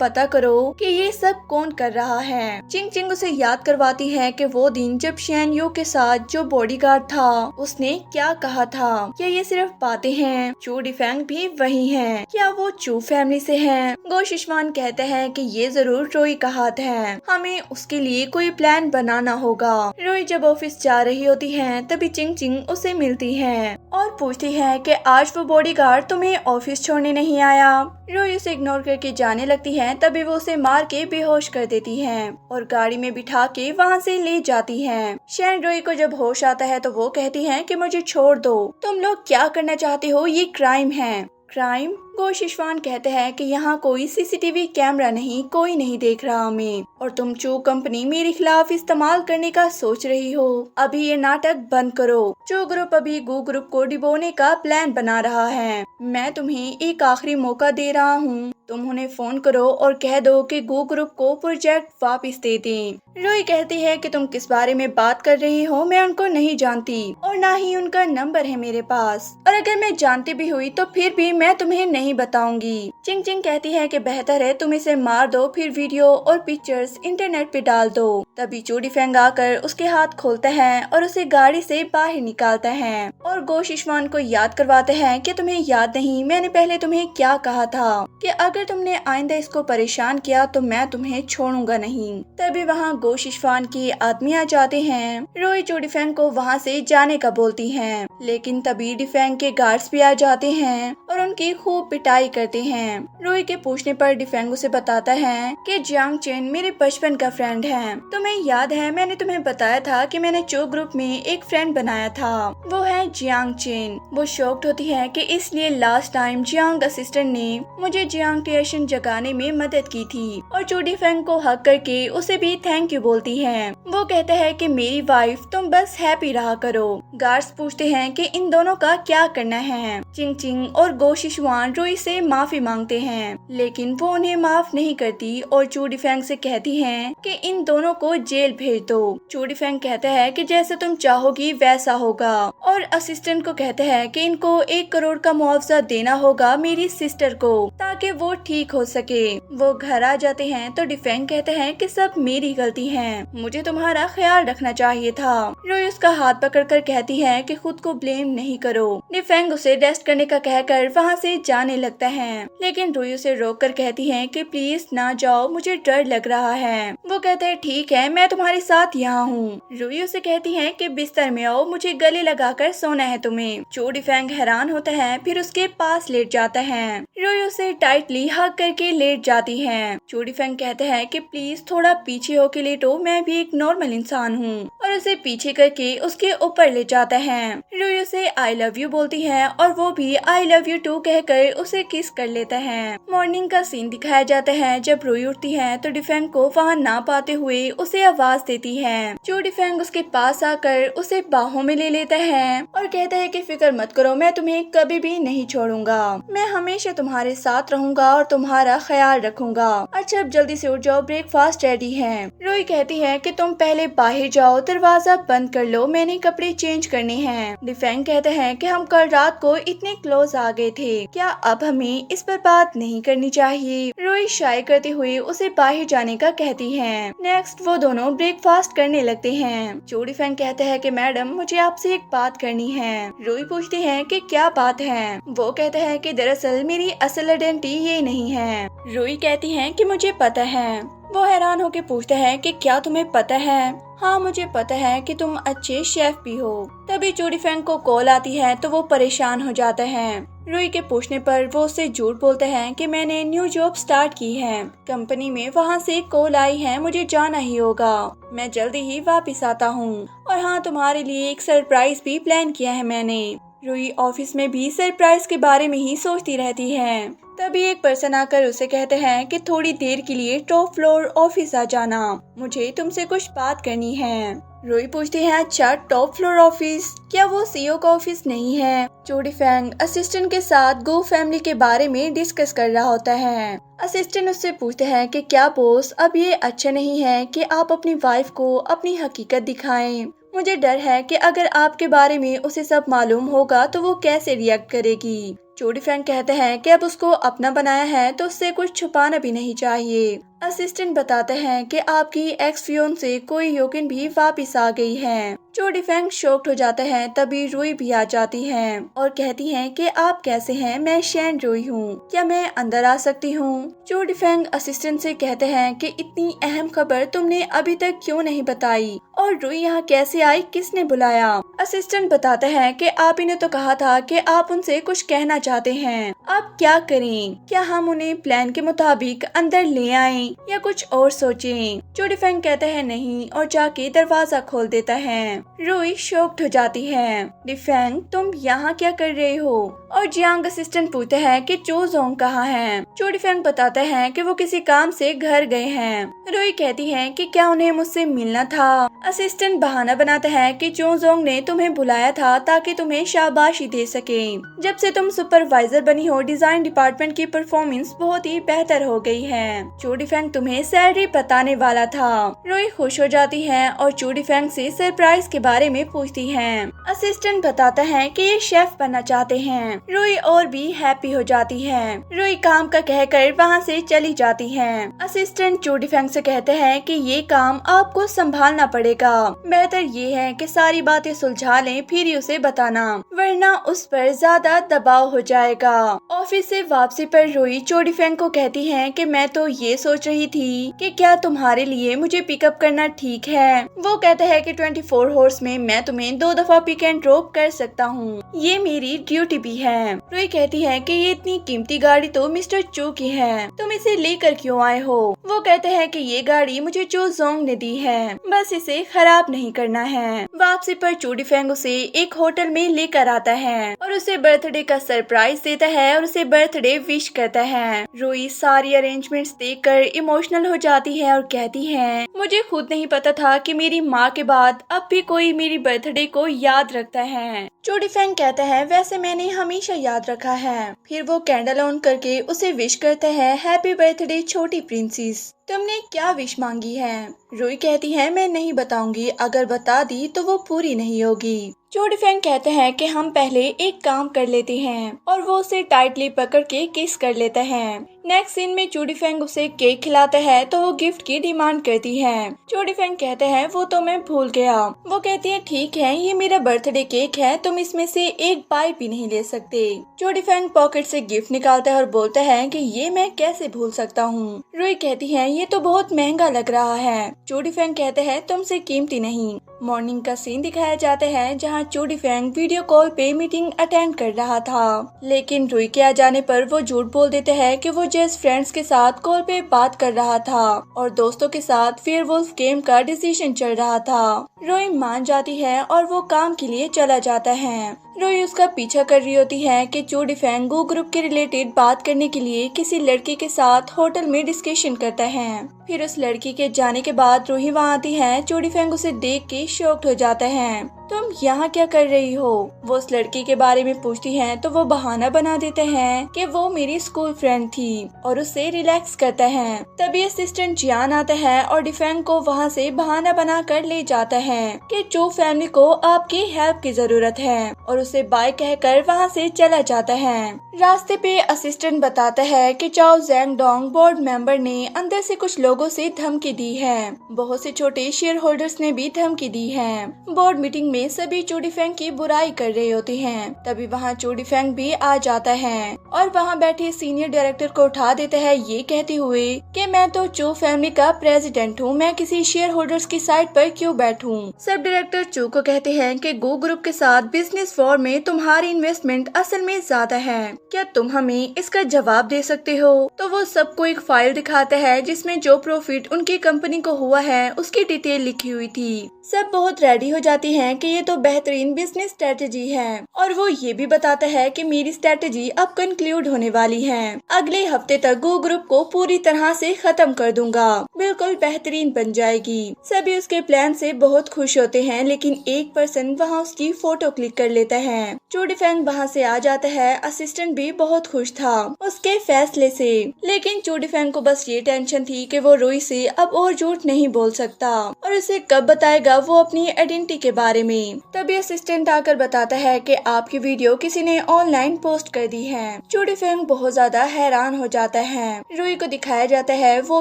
पता करो कि ये सब कौन कर रहा है। चिंग चिंग उसे याद करवाती है कि वो दिन जब शियान यो के साथ जो बॉडीगार्ड था उसने क्या कहा था। क्या ये सिर्फ बातें हैं? चो डिफेंग भी वही है। क्या वो चू फैमिली से है? गो शिशवान कहते हैं कि ये जरूर रोई का हाथ है, हमें उसके लिए कोई प्लान बनाना होगा। रोई जब ऑफिस जा रही होती है तभी चिंग चिंग उसे मिलती है और पूछती है कि आज वो बॉडीगार्ड तुम्हें ऑफिस छोड़ने नहीं आया। रोई उसे इग्नोर करके जाने लगती है, तभी वो उसे मार के बेहोश कर देती है और गाड़ी में बिठा के वहाँ से ले जाती है। शैन रोई को जब होश आता है तो वो कहती है कि मुझे छोड़ दो, तुम लोग क्या करना चाहते हो, ये क्राइम है। क्राइम? गो शिशवान कहते हैं कि यहाँ कोई सीसीटीवी कैमरा नहीं, कोई नहीं देख रहा हमें और तुम चो कंपनी मेरे खिलाफ इस्तेमाल करने का सोच रही हो। अभी ये नाटक बंद करो। चो ग्रुप अभी गो ग्रुप को डिबोने का प्लान बना रहा है। मैं तुम्हें एक आखिरी मौका दे रहा हूँ, तुम उन्हें फोन करो और कह दो कि गो ग्रुप को प्रोजेक्ट वापस दे दें। रोई कहती है कि तुम किस बारे में बात कर रही हो, मैं उनको नहीं जानती और ना ही उनका नंबर है मेरे पास, और अगर मैं जानती भी हुई तो फिर भी मैं तुम्हें नहीं बताऊंगी। चिंग चिंग कहती है कि बेहतर है तुम इसे मार दो, फिर वीडियो और पिक्चर्स इंटरनेट पे डाल दो। तभी चो डिफेंग आकर उसके हाथ खोलता है और उसे गाड़ी से बाहर निकालता है और गो शिशवान को याद करवाते हैं कि तुम्हें याद नहीं मैंने पहले तुम्हें क्या कहा था कि अगर तुमने आइंदा इसको परेशान किया तो मैं तुम्हें छोड़ूंगा नहीं। तभी वहाँ गो शिशवान के आदमी आ जाते हैं। रोई चो डिफेंग को वहाँ से जाने का बोलती है, लेकिन तभी डिफेंग के गार्ड्स भी आ जाते हैं और उनकी खूब पिटाई करते हैं। रोई के पूछने पर डिफेंग उसे बताता है कि जियांग चेन मेरे बचपन का फ्रेंड है। तुम्हें याद है मैंने तुम्हें बताया था कि मैंने चो ग्रुप में एक फ्रेंड बनाया था, वो है जियांग चेन। वो शॉक्ड होती है कि इसलिए लास्ट टाइम जियांग असिस्टेंट ने मुझे जियांग क्रिएशन जगाने में मदद की थी और चो डिफेंग को हक करके उसे भी थैंक यू बोलती है। वो कहता है कि मेरी वाइफ तुम बस हैप्पी रहा करो। गार्ड्स पूछते हैं कि इन दोनों का क्या करना है। चिंग चिंग और गो शिशवान रोई से माफी मांगते हैं, लेकिन वो उन्हें माफ नहीं करती और चो डिफेंग से कहती है कि इन दोनों को जेल भेज दो। चो डिफेंग कहता है कि जैसे तुम चाहोगी वैसा होगा और असिस्टेंट को कहता है कि इनको 1 करोड़ का मुआवजा देना होगा मेरी सिस्टर को ताकि वो ठीक हो सके। वो घर आ जाते हैं तो डिफेंग कहते हैं कि सब मेरी गलती है, मुझे तुम्हारा ख्याल रखना चाहिए था। रोई उसका हाथ पकड़कर कहती है कि खुद को ब्लेम नहीं करो। डिफेंग उसे रेस्ट करने का कहकर वहाँ से जाने लगता है, लेकिन रोई उसे रोक कर कहती है कि प्लीज ना जाओ, मुझे डर लग रहा है। वो कहता है ठीक है मैं तुम्हारे साथ यहाँ हूँ। रोई उसे कहती है कि बिस्तर में आओ, मुझे गले लगाकर सोना है तुम्हें। चो डिफेंग हैरान होता है, फिर उसके पास लेट जाता है। रोई उसे टाइटली हग करके लेट जाती है। चो डिफेंग कहता है कि प्लीज थोड़ा पीछे होके लेटो, मैं भी एक नॉर्मल इंसान हूँ, और उसे पीछे करके उसके ऊपर ले जाता है। रोई उसे आई लव यू बोलती है और वो भी आई लव यू टू कहकर उसे किस कर लेता है। मॉर्निंग का सीन दिखाया जाता है। जब रोई उठती है तो डिफेंग को वहाँ ना पाते हुए उसे आवाज देती है। जो डिफेंग उसके पास आकर उसे बाहों में ले लेता है और कहता है कि फिक्र मत करो, मैं तुम्हें कभी भी नहीं छोड़ूंगा, मैं हमेशा तुम्हारे साथ रहूंगा और तुम्हारा ख्याल रखूंगा। अच्छा अब जल्दी से उठ जाओ, ब्रेकफास्ट रेडी है। रोई कहती है कि तुम पहले बाहर जाओ, दरवाजा बंद कर लो, मैंने कपड़े चेंज करने हैं। डिफेंग कहते हैं कि हम कल रात को इतने क्लोज आ गए थे, क्या अब हमें इस पर बात नहीं करनी चाहिए। रोई शाय करते हुए उसे बाहर जाने का कहती है। नेक्स्ट वो दोनों ब्रेकफास्ट करने लगते हैं। जो डिफेंग कहते हैं कि मैडम मुझे आपसे एक बात करनी है। रोई पूछती है कि क्या बात है। वो कहता है कि दरअसल मेरी असल आइडेंटिटी ये नहीं है। रोई कहती है कि मुझे पता है। वो हैरान होकर पूछता है कि क्या तुम्हें पता है। हाँ मुझे पता है कि तुम अच्छे शेफ भी हो। तभी चूडीफेंग को कॉल आती है तो वो परेशान हो जाता है। रुई के पूछने पर वो उससे झूठ बोलते हैं कि मैंने न्यू जॉब स्टार्ट की है कंपनी में, वहाँ से कॉल आई है, मुझे जाना ही होगा, मैं जल्दी ही वापस आता हूँ। और हाँ तुम्हारे लिए एक सरप्राइज भी प्लान किया है मैंने। रुई ऑफिस में भी सरप्राइज के बारे में ही सोचती रहती है। तभी एक पर्सन आकर उसे कहते हैं कि थोड़ी देर के लिए टॉप फ्लोर ऑफिस आ जाना, मुझे तुमसे कुछ बात करनी है। रुई पूछती है अच्छा टॉप फ्लोर ऑफिस, क्या वो सीईओ का ऑफिस नहीं है? चूडीफेंग असिस्टेंट के साथ गो फैमिली के बारे में डिस्कस कर रहा होता है। असिस्टेंट उससे पूछते हैं कि क्या बॉस अब ये अच्छा नहीं है कि आप अपनी वाइफ को अपनी हकीकत दिखाएं, मुझे डर है कि अगर आपके बारे में उसे सब मालूम होगा तो वो कैसे रिएक्ट करेगी। चूडीफेंग कहते हैं कि अब उसको अपना बनाया है तो उससे कुछ छुपाना भी नहीं चाहिए। असिस्टेंट बताते हैं कि आपकी एक्स फियोंसे कोई योकिन भी वापस आ गई है। चूडीफेंग शॉक्ड हो जाता है। तभी रुई भी आ जाती है और कहती है कि आप कैसे हैं, मैं शैन रुई हूँ, क्या मैं अंदर आ सकती हूँ? चूडीफेंग असिस्टेंट से कहते हैं कि इतनी अहम खबर तुमने अभी तक क्यों नहीं बताई और रुई यहाँ कैसे आई, किसने बुलाया? असिस्टेंट बताता है कि आप ही ने तो कहा था कि आप उनसे कुछ कहना चाहते हैं, आप क्या करें? क्या हम उन्हें प्लान के मुताबिक अंदर ले आएं या कुछ और सोचें? चूडीफेंग कहते हैं नहीं और जाके दरवाजा खोल देता है। रुई शॉक्ड हो जाती है। डिफेंग तुम यहाँ क्या कर रहे हो? और जियांग असिस्टेंट पूछते हैं कि चो जोंग कहाँ है? चूडीफेंग बताता है कि वो किसी काम से घर गए हैं। रुई कहती है कि क्या उन्हें मुझसे मिलना था? असिस्टेंट बहाना बनाता है कि चो जोंग ने तुम्हें बुलाया था ताकि तुम्हें शाबाशी दे सके। जब से तुम सुपरवाइजर बनी हो डिजाइन डिपार्टमेंट की परफॉर्मेंस बहुत ही बेहतर हो गई है, चूडीफेंग तुम्हें सैलरी बताने वाला था। रुई खुश हो जाती है और चूडीफेंग से सरप्राइज के बारे में पूछती है। असिस्टेंट बताता है कि ये शेफ बनना चाहते हैं। रुई और भी हैप्पी हो जाती है। रुई काम का कहकर वहाँ से चली जाती है। असिस्टेंट चूडीफेंग से कहते हैं कि ये काम आपको संभालना पड़ेगा, बेहतर ये है कि सारी बातें सुलझा लें फिर ही उसे बताना, वरना उस पर ज्यादा दबाव हो जाएगा। ऑफिस से वापसी पर रुई चूडीफेंग को कहती है कि मैं तो ये सोच रही थी कि क्या तुम्हारे लिए मुझे पिकअप करना ठीक है? वो कहता है कि 24 हॉर्स में मैं तुम्हें 2 दफा पिक एंड ड्रॉप कर सकता हूँ, ये मेरी ड्यूटी भी है। रुई कहती है कि ये इतनी कीमती गाड़ी तो मिस्टर चो की है, तुम इसे लेकर क्यों आए हो? वो कहते हैं कि ये गाड़ी मुझे चो जोंग ने दी है, बस इसे खराब नहीं करना है। वापसी पर चूडीफेंग उसे एक होटल में लेकर आता है और उसे बर्थडे का सरप्राइज देता है और उसे बर्थडे विश करता है। रुई सारी अरेंजमेंट्स देखकर इमोशनल हो जाती है और कहती है मुझे खुद नहीं पता था कि मेरी माँ के बाद अब भी कोई मेरी बर्थडे को याद रखता है। चूडीफेंग कहता है वैसे मैंने हमेशा याद रखा है। फिर वो कैंडल ऑन करके उसे विश करता है हैप्पी बर्थडे छोटी प्रिंसेस, तुमने क्या विश मांगी है? रुई कहती है मैं नहीं बताऊंगी, अगर बता दी तो वो पूरी नहीं होगी। चूडीफेंग कहते हैं कि हम पहले एक काम कर लेते हैं और वो उसे टाइटली पकड़ के किस कर लेता है। नेक्स्ट सीन में चूडीफेंग उसे केक खिलाता है तो वो गिफ्ट की डिमांड करती है। चूडीफेंग कहते हैं वो तो मैं भूल गया। वो कहती है ठीक है ये मेरा बर्थडे केक है, तुम इसमें से एक बाइट भी नहीं ले सकते। चूडीफेंग पॉकेट से गिफ्ट निकालता है और बोलता है कि ये मैं कैसे भूल सकता हूँ। रुई कहती है ये तो बहुत महंगा लग रहा है। चूडीफेंग कहते हैं तुमसे कीमती नहीं। मॉर्निंग का सीन दिखाया जाता है जहाँ चूडीफेंग वीडियो कॉल पे मीटिंग अटेंड कर रहा था, लेकिन रुई के आ जाने पर वो झूठ बोल देते हैं कि वो जस्ट फ्रेंड्स के साथ कॉल पे बात कर रहा था और दोस्तों के साथ फेयरवुल्फ गेम का डिसीजन चल रहा था। रुई मान जाती है और वो काम के लिए चला जाता है। रुई उसका पीछा कर रही होती है कि चूडीफेंग गो ग्रुप के रिलेटेड बात करने के लिए किसी लड़की के साथ होटल में डिस्कशन करता है। फिर उस लड़की के जाने के बाद रूही वहाँ आती है। चूडीफेंग उसे देख के शॉक्ड हो जाता है। तुम यहाँ क्या कर रही हो? वो उस लड़की के बारे में पूछती है तो वो बहाना बना देते हैं कि वो मेरी स्कूल फ्रेंड थी और उससे रिलैक्स करता है। तभी असिस्टेंट जियान आता है और डिफेंग को वहाँ से बहाना बना कर ले जाता है कि चो फैमिली को आपकी हेल्प की जरूरत है और उसे बाय कहकर वहाँ से चला जाता है। रास्ते पे असिस्टेंट बताता है कि चाओ जैंग डोंग बोर्ड मेंबर ने अंदर से कुछ लोगों से धमकी दी है। बहुत से छोटे शेयर होल्डर्स ने भी धमकी दी है। बोर्ड मीटिंग में सभी चूडीफेंग की बुराई कर रहे होते हैं। तभी वहाँ चूडीफेंग भी आ जाता है और वहाँ बैठे सीनियर डायरेक्टर को उठा देता है, ये कहते हुए कि मैं तो चू फैमिली का प्रेसिडेंट हूँ, मैं किसी शेयर होल्डर्स की साइड पर क्यों बैठूं। सब डायरेक्टर चू को कहते हैं कि गो ग्रुप के साथ बिजनेस वॉर में तुम्हारी इन्वेस्टमेंट असल में ज्यादा है, क्या तुम हमें इसका जवाब दे सकते हो। तो वो सबको एक फाइल दिखाता है जिसमें जो प्रॉफिट उनकी कंपनी को हुआ है उसकी डिटेल लिखी हुई थी। सब बहुत रेडी हो जाती हैं कि ये तो बेहतरीन बिजनेस स्ट्रेटेजी है और वो ये भी बताता है कि मेरी स्ट्रेटेजी अब कंक्लूड होने वाली है, अगले हफ्ते तक गो ग्रुप को पूरी तरह से खत्म कर दूंगा, बिल्कुल बेहतरीन बन जाएगी। सभी उसके प्लान से बहुत खुश होते हैं, लेकिन एक पर्सन वहाँ उसकी फोटो क्लिक कर लेता है। चूडीफेंग वहाँ से आ जाता है। असिस्टेंट भी बहुत खुश था उसके फैसले से, लेकिन चूडीफेंग को बस ये टेंशन थी कि वो रुई से अब और झूठ नहीं बोल सकता और उसे कब बताएगा वो अपनी आइडेंटिटी के बारे में। तभी असिस्टेंट आकर बताता है कि आपकी वीडियो किसी ने ऑनलाइन पोस्ट कर दी है। चूडीफेंग बहुत ज्यादा हैरान हो जाता है। रुई को दिखाया जाता है वो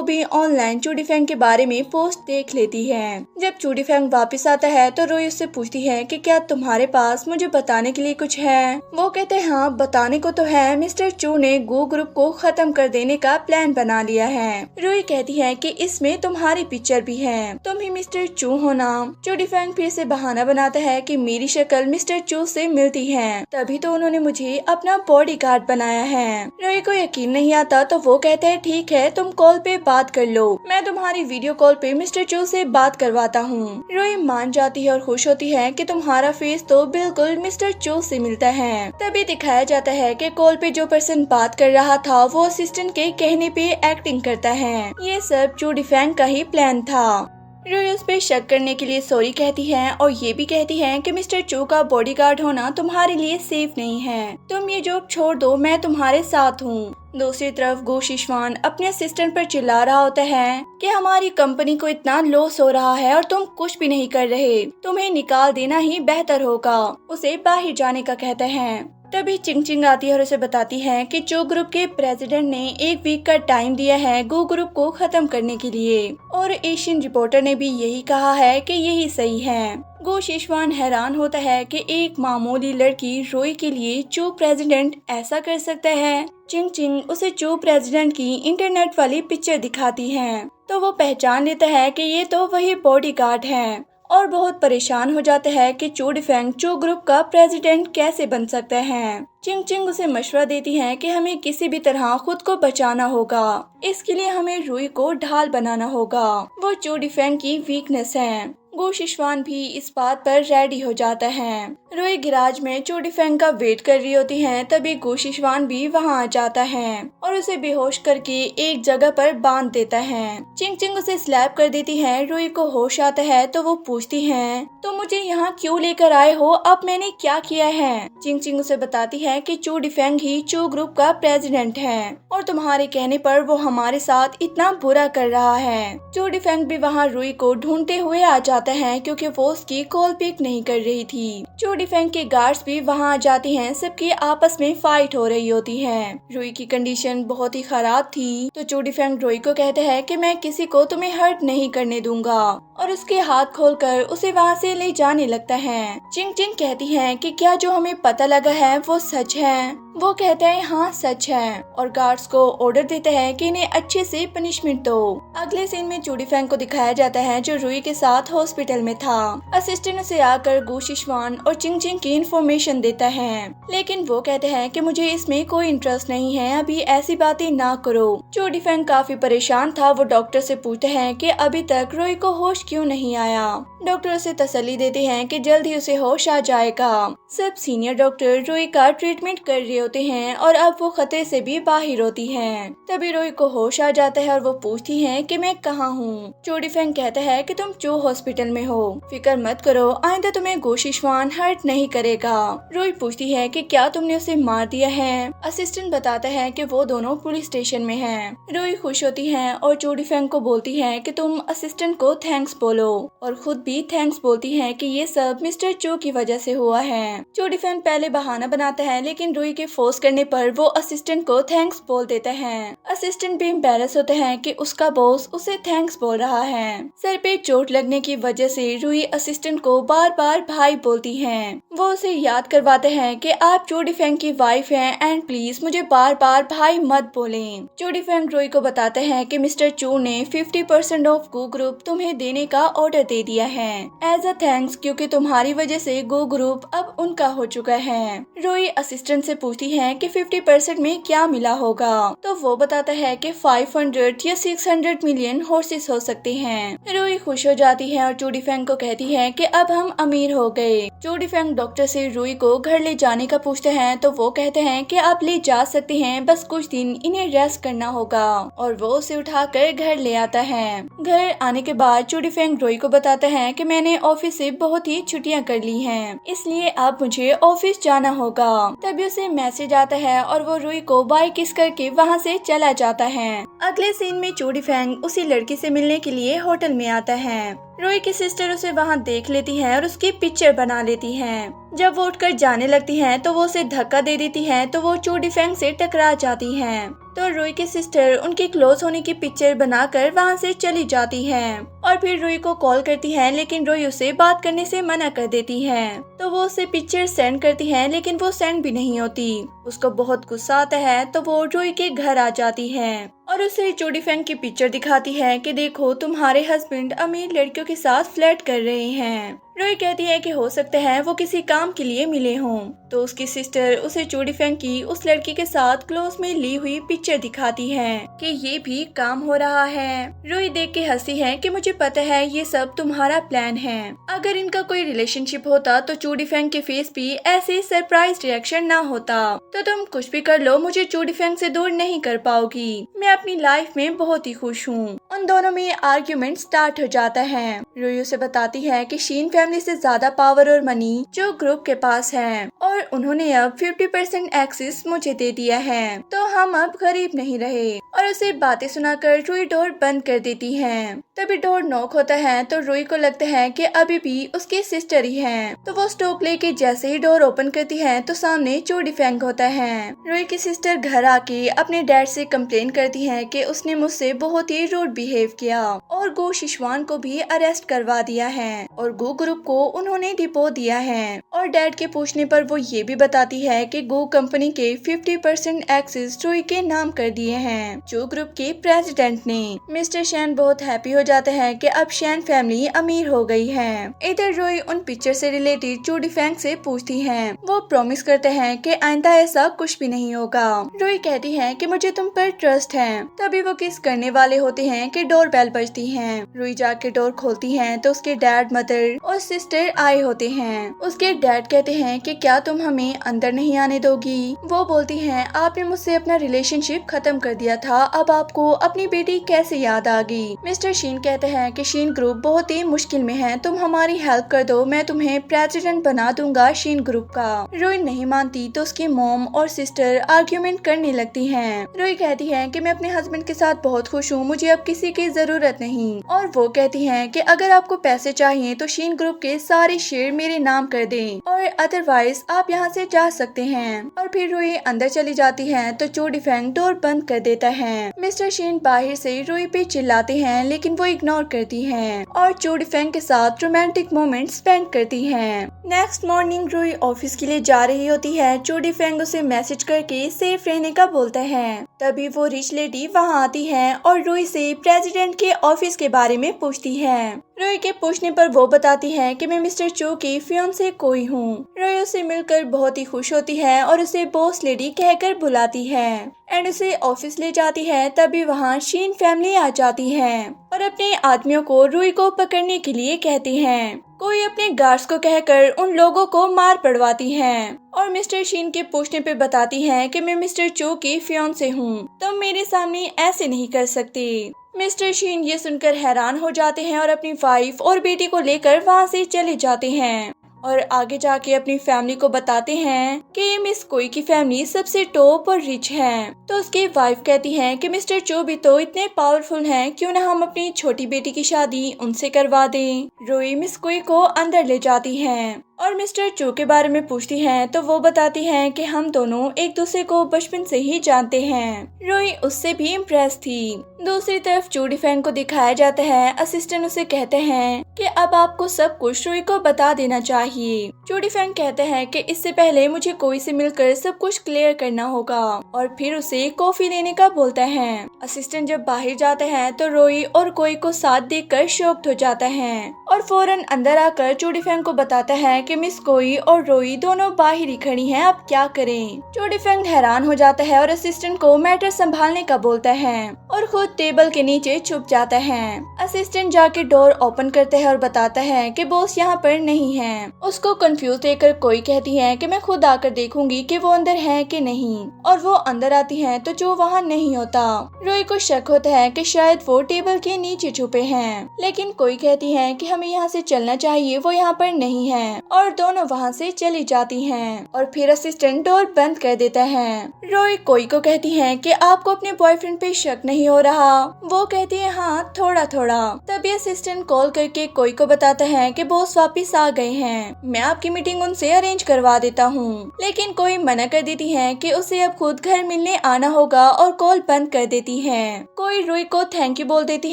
भी ऑनलाइन चूडीफेंग के बारे में पोस्ट देख लेती है। जब चूडीफेंग वापस आता है तो रुई उससे पूछती है कि क्या तुम्हारे पास मुझे बताने के लिए कुछ है। वो कहते हैं हाँ बताने को तो है, मिस्टर चू ने गो ग्रुप को खत्म कर देने का प्लान बना लिया है। रुई कहती है कि इसमें तुम्हारी पिक्चर भी है, तुम ही मिस्टर चू हो ना। चूडीफेंग फिर से बहाना बनाता है कि मेरी शक्ल मिस्टर चू से मिलती है, तभी तो उन्होंने मुझे अपना बॉडीगार्ड बनाया है। रुई को यकीन नहीं आता तो वो कहता है ठीक है तुम कॉल पे बात कर लो, मैं तुम्हारी वीडियो कॉल पे मिस्टर चू से बात करवाता हूँ। रुई मान जाती है और खुश होती है कि तुम्हारा फेस तो बिल्कुल मिस्टर चू से मिलता है। तभी दिखाया जाता है कि कॉल पे जो पर्सन बात कर रहा था वो असिस्टेंट के कहने पे एक्टिंग करता है। ये सब चूडीफेंग का ही प्लान था। रुई उस पे शक करने के लिए सॉरी कहती है और ये भी कहती है कि मिस्टर चू का बॉडीगार्ड होना तुम्हारे लिए सेफ नहीं है, तुम ये जॉब छोड़ दो, मैं तुम्हारे साथ हूँ। दूसरी तरफ गो शिशवान अपने असिस्टेंट पर चिल्ला रहा होता है कि हमारी कंपनी को इतना लॉस हो रहा है और तुम कुछ भी नहीं कर रहे, तुम्हें निकाल देना ही बेहतर होगा। उसे बाहर जाने का कहता है। तभी चिंग चिंग आती है और उसे बताती है कि चू ग्रुप के प्रेसिडेंट ने 1 वीक का टाइम दिया है गो ग्रुप को खत्म करने के लिए और एशियन रिपोर्टर ने भी यही कहा है कि यही सही है। गो शिशवान हैरान होता है कि एक मामूली लड़की रोई के लिए चू प्रेसिडेंट ऐसा कर सकता है। चिंग चिंग उसे चू प्रेसिडेंट की इंटरनेट वाली पिक्चर दिखाती है तो वो पहचान लेता है कि ये तो वही बॉडीगार्ड है और बहुत परेशान हो जाता है कि चूडीफेंग चू ग्रुप का प्रेसिडेंट कैसे बन सकता है। चिंग चिंग उसे मशवरा देती है कि हमें किसी भी तरह खुद को बचाना होगा, इसके लिए हमें रुई को ढाल बनाना होगा, वो चूडीफेंग की वीकनेस है। गो शिशवान भी इस बात पर रेडी हो जाता है। रुई गिराज में चूडीफेंग का वेट कर रही होती है। तभी गो शिशवान भी वहाँ आ जाता है और उसे बेहोश करके एक जगह पर बांध देता है। चिंग चिंग उसे स्लैप कर देती है। रुई को होश आता है तो वो पूछती है तो मुझे यहाँ क्यों लेकर आए हो, अब मैंने क्या किया है। चिंग चिंग उसे बताती है कि चूडीफेंग ही चू ग्रुप का प्रेसिडेंट है और तुम्हारे कहने पर वो हमारे साथ इतना बुरा कर रहा है। चूडीफेंग भी वहाँ रुई को ढूंढते हुए आ जाता है क्योंकि वो उसकी कॉल पिक नहीं कर रही थी। चूडीफेंग के गार्ड्स भी वहाँ आ जाते हैं, सबकी आपस में फाइट हो रही होती है। रुई की कंडीशन बहुत ही खराब थी तो चूडीफेंग रुई को कहता है कि मैं किसी को तुम्हें हर्ट नहीं करने दूंगा और उसके हाथ खोलकर उसे वहाँ से ले जाने लगता है। चिंग चिंग कहती है कि क्या जो हमें पता लगा है वो सच है। वो कहता है हाँ सच है और गार्ड्स को ऑर्डर देता है कि इन्हें अच्छे से पनिशमेंट दो। अगले सीन में चूडीफेंग को दिखाया जाता है जो रुई के साथ हॉस्पिटल में था। असिस्टेंट उसे आकर गो शिशवान और चिंग चिंग की इंफॉर्मेशन देता है, लेकिन वो कहते हैं कि मुझे इसमें कोई इंटरेस्ट नहीं है, अभी ऐसी बातें ना करो। चूडीफेंग काफी परेशान था। वो डॉक्टर से पूछते हैं कि अभी तक रुई को होश क्यों नहीं आया। डॉक्टर उसे तसल्ली देते हैं कि जल्द ही उसे होश आ जाएगा। सब सीनियर डॉक्टर रुई का ट्रीटमेंट कर रहे होते हैं और अब वो खतरे से भी बाहर होती है। तभी रुई को होश आ जाता है और वो पूछती है कि मैं कहाँ हूँ। चूडीफेंग कहता है कि तुम चू हॉस्पिटल में हो, फिक्र मत करो, आइंदा तुम्हें गो शिशवान हर्ट नहीं करेगा। रुई पूछती है कि क्या तुमने उसे मार दिया है। असिस्टेंट बताता है कि वो दोनों पुलिस स्टेशन में हैं। रुई खुश होती है और चूडीफेंग को बोलती है कि तुम असिस्टेंट को थैंक्स बोलो और खुद भी थैंक्स बोलती है कि ये सब मिस्टर चो की वजह से हुआ है। चो डिफेंग पहले बहाना बनाता है, लेकिन रुई के फोर्स करने पर वो असिस्टेंट को थैंक्स बोल देता है। असिस्टेंट भी एम्बैरस होता है कि उसका बॉस उसे थैंक्स बोल रहा है। सर पे चोट लगने की वजह से रुई असिस्टेंट को बार बार भाई बोलती है। वो उसे याद करवाते हैं कि आप चो डिफेंग की वाइफ हैं एंड प्लीज मुझे बार बार भाई मत बोलें। चो डिफेंग रुई को बताते हैं कि मिस्टर चो ने 50% ऑफ गो ग्रुप तुम्हें देने का ऑर्डर दे दिया है एज अ थैंक्स, क्योंकि तुम्हारी वजह से गो ग्रुप अब उनका हो चुका है। रुई असिस्टेंट से पूछती है कि 50% में क्या मिला होगा, तो वो बताता है कि 500 या 600 मिलियन हॉर्सेस हो सकते हैं। रुई खुश हो जाती है और चो डिफेंग को कहती है कि अब हम अमीर हो गए। चो डिफेंग डॉक्टर से रुई को घर ले जाने का पूछते हैं, तो वो कहते हैं कि आप ले जा सकते हैं, बस कुछ दिन इन्हें रेस्ट करना होगा, और वो उसे उठाकर घर ले आता है। घर आने के बाद चो डिफेंग रुई को बताता है कि मैंने ऑफिस से बहुत ही छुट्टियां कर ली हैं, इसलिए अब मुझे ऑफिस जाना होगा। तभी उसे मैसेज आता है और वो रुई को बाय किस करके वहाँ से चला जाता है। अगले सीन में चो डिफेंग उसी लड़की से मिलने के लिए होटल में आता है। रुई की सिस्टर उसे वहाँ देख लेती है और उसकी पिक्चर बना लेती है। जब वो उठकर जाने लगती है तो वो उसे धक्का दे देती है, तो वो चो डिफेंग से टकरा जाती है। तो रुई की सिस्टर उनकी क्लोज होने की पिक्चर बनाकर वहाँ से चली जाती है और फिर रुई को कॉल करती है, लेकिन रुई उसे बात करने से मना कर देती है। तो वो उसे पिक्चर सेंड करती है, लेकिन वो सेंड भी नहीं होती। उसको बहुत गुस्सा आता है, तो वो रुई के घर आ जाती है और उसे चो डिफेंग की पिक्चर दिखाती है कि देखो तुम्हारे हस्बैंड अमीर लड़कियों के साथ फ्लर्ट कर रहे हैं। रुई कहती है कि हो सकता है वो किसी काम के लिए मिले हों। तो उसकी सिस्टर उसे चो डिफेंग की उस लड़की के साथ क्लोज में ली हुई पिक्चर दिखाती है कि ये भी काम हो रहा है। रुई देख के हंसती है कि मुझे पता है ये सब तुम्हारा प्लान है। अगर इनका कोई रिलेशनशिप होता तो चो डिफेंग के फेस भी ऐसे सरप्राइज रिएक्शन ना होता। तो तुम कुछ भी कर लो, मुझे चो डिफेंग से दूर नहीं कर पाओगी। मैं अपनी लाइफ में बहुत ही खुश हूँ। उन दोनों में आर्ग्यूमेंट स्टार्ट हो जाता है। रुई उसे बताती है कि शीन फैमिली से ज्यादा पावर और मनी जो ग्रुप के पास है और उन्होंने अब 50% एक्सेस मुझे दे दिया है, तो हम अब गरीब नहीं रहे। और उसे बातें सुनाकर रुई डोर बंद कर देती है। तभी डोर नॉक होता है, तो रुई को लगता है कि अभी भी उसकी सिस्टर ही है। तो वो स्टोव लेके जैसे ही डोर ओपन करती है तो सामने चो डिफेंग होता है। रुई की सिस्टर घर आके अपने डैड से कंप्लेन करती है कि उसने मुझसे बहुत ही रूड बिहेव किया और गो शिशवान को भी अरेस्ट करवा दिया है और गो ग्रुप को उन्होंने डिपो दिया है। और डैड के पूछने पर वो ये भी बताती है कि गो कंपनी के 50% एक्सेस रुई के नाम कर दिए हैं जो ग्रुप के प्रेसिडेंट ने। मिस्टर शैन बहुत हैप्पी हो जाता है कि अब शैन फैमिली अमीर हो गई है। इधर रुई उन पिक्चर से रिलेटेड चो डिफेंग से पूछती है। वो प्रॉमिस करते हैं कि आइंदा ऐसा कुछ भी नहीं होगा। रुई कहती है कि मुझे तुम पर ट्रस्ट है। तभी वो किस करने वाले होते हैं कि डोर बेल बजती है। रुई जाके डोर खोलती है तो उसके डैड, मदर और सिस्टर आए होते हैं। उसके डैड कहते हैं कि क्या तुम हमें अंदर नहीं आने दोगी। वो बोलती है आपने मुझसे अपना रिलेशनशिप खत्म कर दिया था, अब आपको अपनी बेटी कैसे याद आ गई। मिस्टर शीन कहते हैं कि शीन ग्रुप बहुत ही मुश्किल में है, तुम हमारी हेल्प कर दो, मैं तुम्हें प्रेसिडेंट बना दूंगा शीन ग्रुप का। रुई नहीं मानती तो उसकी मॉम और सिस्टर आर्ग्यूमेंट करने लगती हैं। रुई कहती है कि मैं अपने हस्बैंड के साथ बहुत खुश हूँ, मुझे अब किसी की जरूरत नहीं। और वो कहती है कि अगर आपको पैसे चाहिए तो शीन ग्रुप के सारे शेयर मेरे नाम कर दें और अदरवाइज आप यहाँ से जा सकते हैं। और फिर रुई अंदर चली जाती है तो चो डिफेंग डोर बंद कर देता है। मिस्टर शीन बाहर से रुई पे चिल्लाते हैं, लेकिन वो इग्नोर करती है और चो डिफेंग के साथ रोमांटिक मोमेंट स्पेंड करती है। नेक्स्ट मॉर्निंग रुई ऑफिस के लिए जा रही होती है। चो डिफेंग उसे मैसेज करके सेफ रहने का बोलता है। तभी वो रिच लेडी वहाँ आती है और रुई से प्रेसिडेंट के ऑफिस के बारे में पूछती है। रुई के पूछने पर वो बताती है कि मैं मिस्टर चो की फियांसे कोई हूँ। रुई उसे मिलकर बहुत ही खुश होती है और उसे बॉस लेडी कहकर बुलाती है एंड उसे ऑफिस ले जाती है। तभी वहाँ शीन फैमिली आ जाती है और अपने आदमियों को रुई को पकड़ने के लिए कहती हैं। कोई अपने गार्ड्स को कहकर उन लोगों को मार पड़वाती है और मिस्टर शीन के पूछने पे बताती है कि मैं मिस्टर चो की फियांसे हूँ, तुम मेरे सामने ऐसे नहीं कर सकते। मिस्टर शीन ये सुनकर हैरान हो जाते हैं और अपनी वाइफ और बेटी को लेकर वहाँ से चले जाते हैं। और आगे जाके अपनी फैमिली को बताते हैं कि मिस कोई की फैमिली सबसे टॉप और रिच है। तो उसकी वाइफ कहती है कि मिस्टर चो भी तो इतने पावरफुल हैं, क्यों ना हम अपनी छोटी बेटी की शादी उनसे करवा दें। रोई मिस कोई को अंदर ले जाती है और मिस्टर चो के बारे में पूछती हैं तो वो बताती हैं कि हम दोनों एक दूसरे को बचपन से ही जानते हैं। रोई उससे भी इम्प्रेस थी। दूसरी तरफ चो डिफेंग को दिखाया जाता है। असिस्टेंट उसे कहते हैं कि अब आपको सब कुछ रोई को बता देना चाहिए। चो डिफेंग कहते हैं कि इससे पहले मुझे कोई से मिलकर सब कुछ क्लियर करना होगा और फिर उसे कॉफी लेने का बोलता है। असिस्टेंट जब बाहर जाता है तो रोई और कोई को साथ देखकर शॉक्ड हो जाता है और फौरन अंदर आकर चो डिफेंग को बताता है कि मिस कोई और रोई दोनों बाहर ही खड़ी हैं, अब क्या करें। चो डिफेंग हैरान हो जाता है और असिस्टेंट को मैटर संभालने का बोलता है और खुद टेबल के नीचे छुप जाता है। असिस्टेंट जाके डोर ओपन करता है और बताता है कि बॉस यहाँ पर नहीं है। उसको कंफ्यूज देखकर कोई कहती है कि मैं खुद आकर देखूंगी कि वो अंदर है कि नहीं, और वो अंदर आती है तो जो वहाँ नहीं होता। रोई को शक होता है कि शायद वो टेबल के नीचे छुपे हैं, लेकिन कोई कहती है कि हमें यहाँ से चलना चाहिए, वो यहाँ पर नहीं है, और दोनों वहाँ से चली जाती हैं और फिर असिस्टेंट डोर बंद कर देता है। रोई कोई को कहती है कि आपको अपने बॉयफ्रेंड पे शक नहीं हो रहा। वो कहती है हाँ थोड़ा थोड़ा। तभी असिस्टेंट कॉल करके कोई को बताता है कि बॉस वापस आ गए हैं, मैं आपकी मीटिंग उनसे अरेंज करवा देता हूँ। लेकिन कोई मना कर देती है कि उसे अब खुद घर मिलने आना होगा और कॉल बंद कर देती है। कोई रुई को थैंक यू बोल देती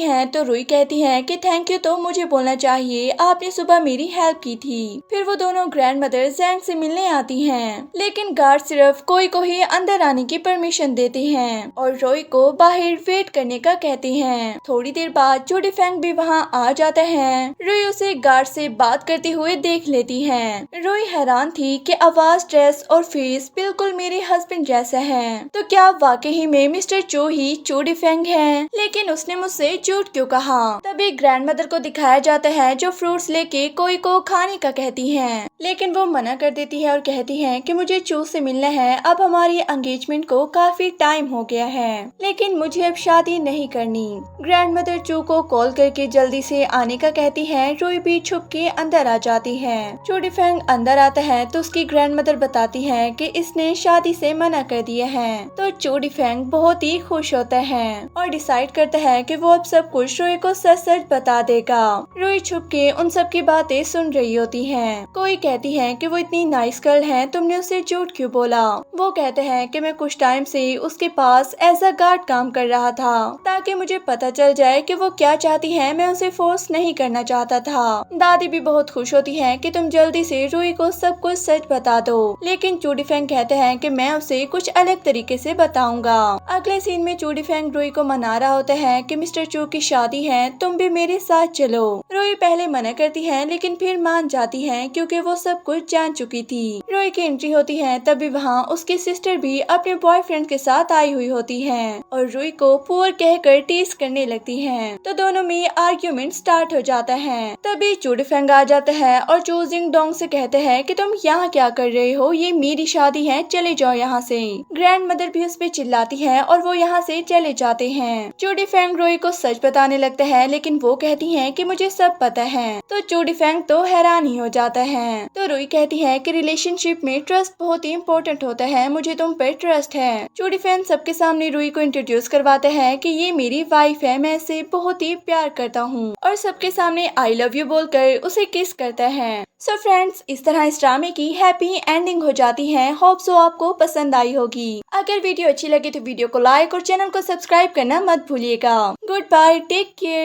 है तो रुई कहती है कि थैंक यू तो मुझे बोलना चाहिए, आपने सुबह मेरी हेल्प की थी। फिर वो दोनों ग्रैंड मदर जैंग से मिलने आती हैं, लेकिन गार्ड सिर्फ कोई को ही अंदर आने की परमिशन देते हैं और रोई को बाहर वेट करने का कहते हैं। थोड़ी देर बाद चो डिफेंग भी वहाँ आ जाता है। रोई उसे गार्ड से बात करते हुए देख लेती है। रोई हैरान थी कि आवाज, ड्रेस और फेस बिल्कुल मेरे हस्बैंड जैसा है, तो क्या वाकई में मिस्टर चो ही चो डिफेंग है? लेकिन उसने मुझसे झूठ क्यों कहा? तभी ग्रैंड मदर को दिखाया जाता है जो फ्रूट्स लेके कोई को खाने का कहती है, लेकिन वो मना कर देती है और कहती है कि मुझे चो से मिलना है, अब हमारी एंगेजमेंट को काफी टाइम हो गया है, लेकिन मुझे अब शादी नहीं करनी। ग्रैंड मदर चो को कॉल करके जल्दी से आने का कहती है। रोई भी छुप के अंदर आ जाती है। चो डिफेंग अंदर आता है तो उसकी ग्रैंड मदर बताती है कि इसने शादी से मना कर दिया है। तो चो डिफेंग बहुत ही खुश होता है और डिसाइड करता है कि वो अब सब कुछ रोई को सच सच बता देगा। रोई छुप के उन सब की बातें सुन रही होती है। कोई कहती है कि वो इतनी नाइस गर्ल है, तुमने उसे झूठ क्यों बोला? वो कहते हैं कि मैं कुछ टाइम से उसके पास एज अ गार्ड काम कर रहा था ताकि मुझे पता चल जाए कि वो क्या चाहती है, मैं उसे फोर्स नहीं करना चाहता था। दादी भी बहुत खुश होती है कि तुम जल्दी से रोई को सब कुछ सच बता दो, लेकिन चो डिफेंग कहते हैं कि मैं उसे कुछ अलग तरीके से बताऊंगा। अगले सीन में चो डिफेंग रोई को मना रहा होता है कि मिस्टर चो की शादी है, तुम भी मेरे साथ चलो। रोई पहले मना करती है लेकिन फिर मान जाती है क्योंकि वो सब कुछ जान चुकी थी। रोई की एंट्री होती है तभी वहाँ उसकी सिस्टर भी अपने बॉयफ्रेंड के साथ आई हुई होती है और रोई को पुअर कहकर टीज करने लगती है, तो दोनों में आर्ग्यूमेंट स्टार्ट हो जाता है। तभी चो डिफेंग आ जाता है और चो जिंग डोंग से कहते हैं कि तुम यहाँ क्या कर रहे हो, ये मेरी शादी है, चले जाओ यहाँ से। ग्रैंड मदर भी उस पे चिल्लाती है और वो यहाँ से चले जाते हैं। चो डिफेंग रोई को सच बताने लगता है लेकिन वो कहती है कि मुझे सब पता है, तो चो डिफेंग तो हैरान ही हो जाता है। तो रोई कहती है कि रिलेशनशिप में ट्रस्ट बहुत ही इम्पोर्टेंट होता है, मुझे तुम पे ट्रस्ट है। चो डिफेंग सबके सामने रोई को इंट्रोड्यूस करवाता है कि ये मेरी वाइफ है, मैं इसे बहुत ही प्यार करता हूँ, और सबके सामने आई लव यू बोलकर उसे किस करता है। सो फ्रेंड्स, इस तरह इस ड्रामे की हैप्पी एंडिंग हो जाती है। होप सो आपको पसंद आई होगी। अगर वीडियो अच्छी लगी तो वीडियो को लाइक और चैनल को सब्सक्राइब करना मत भूलिएगा। Goodbye, take care.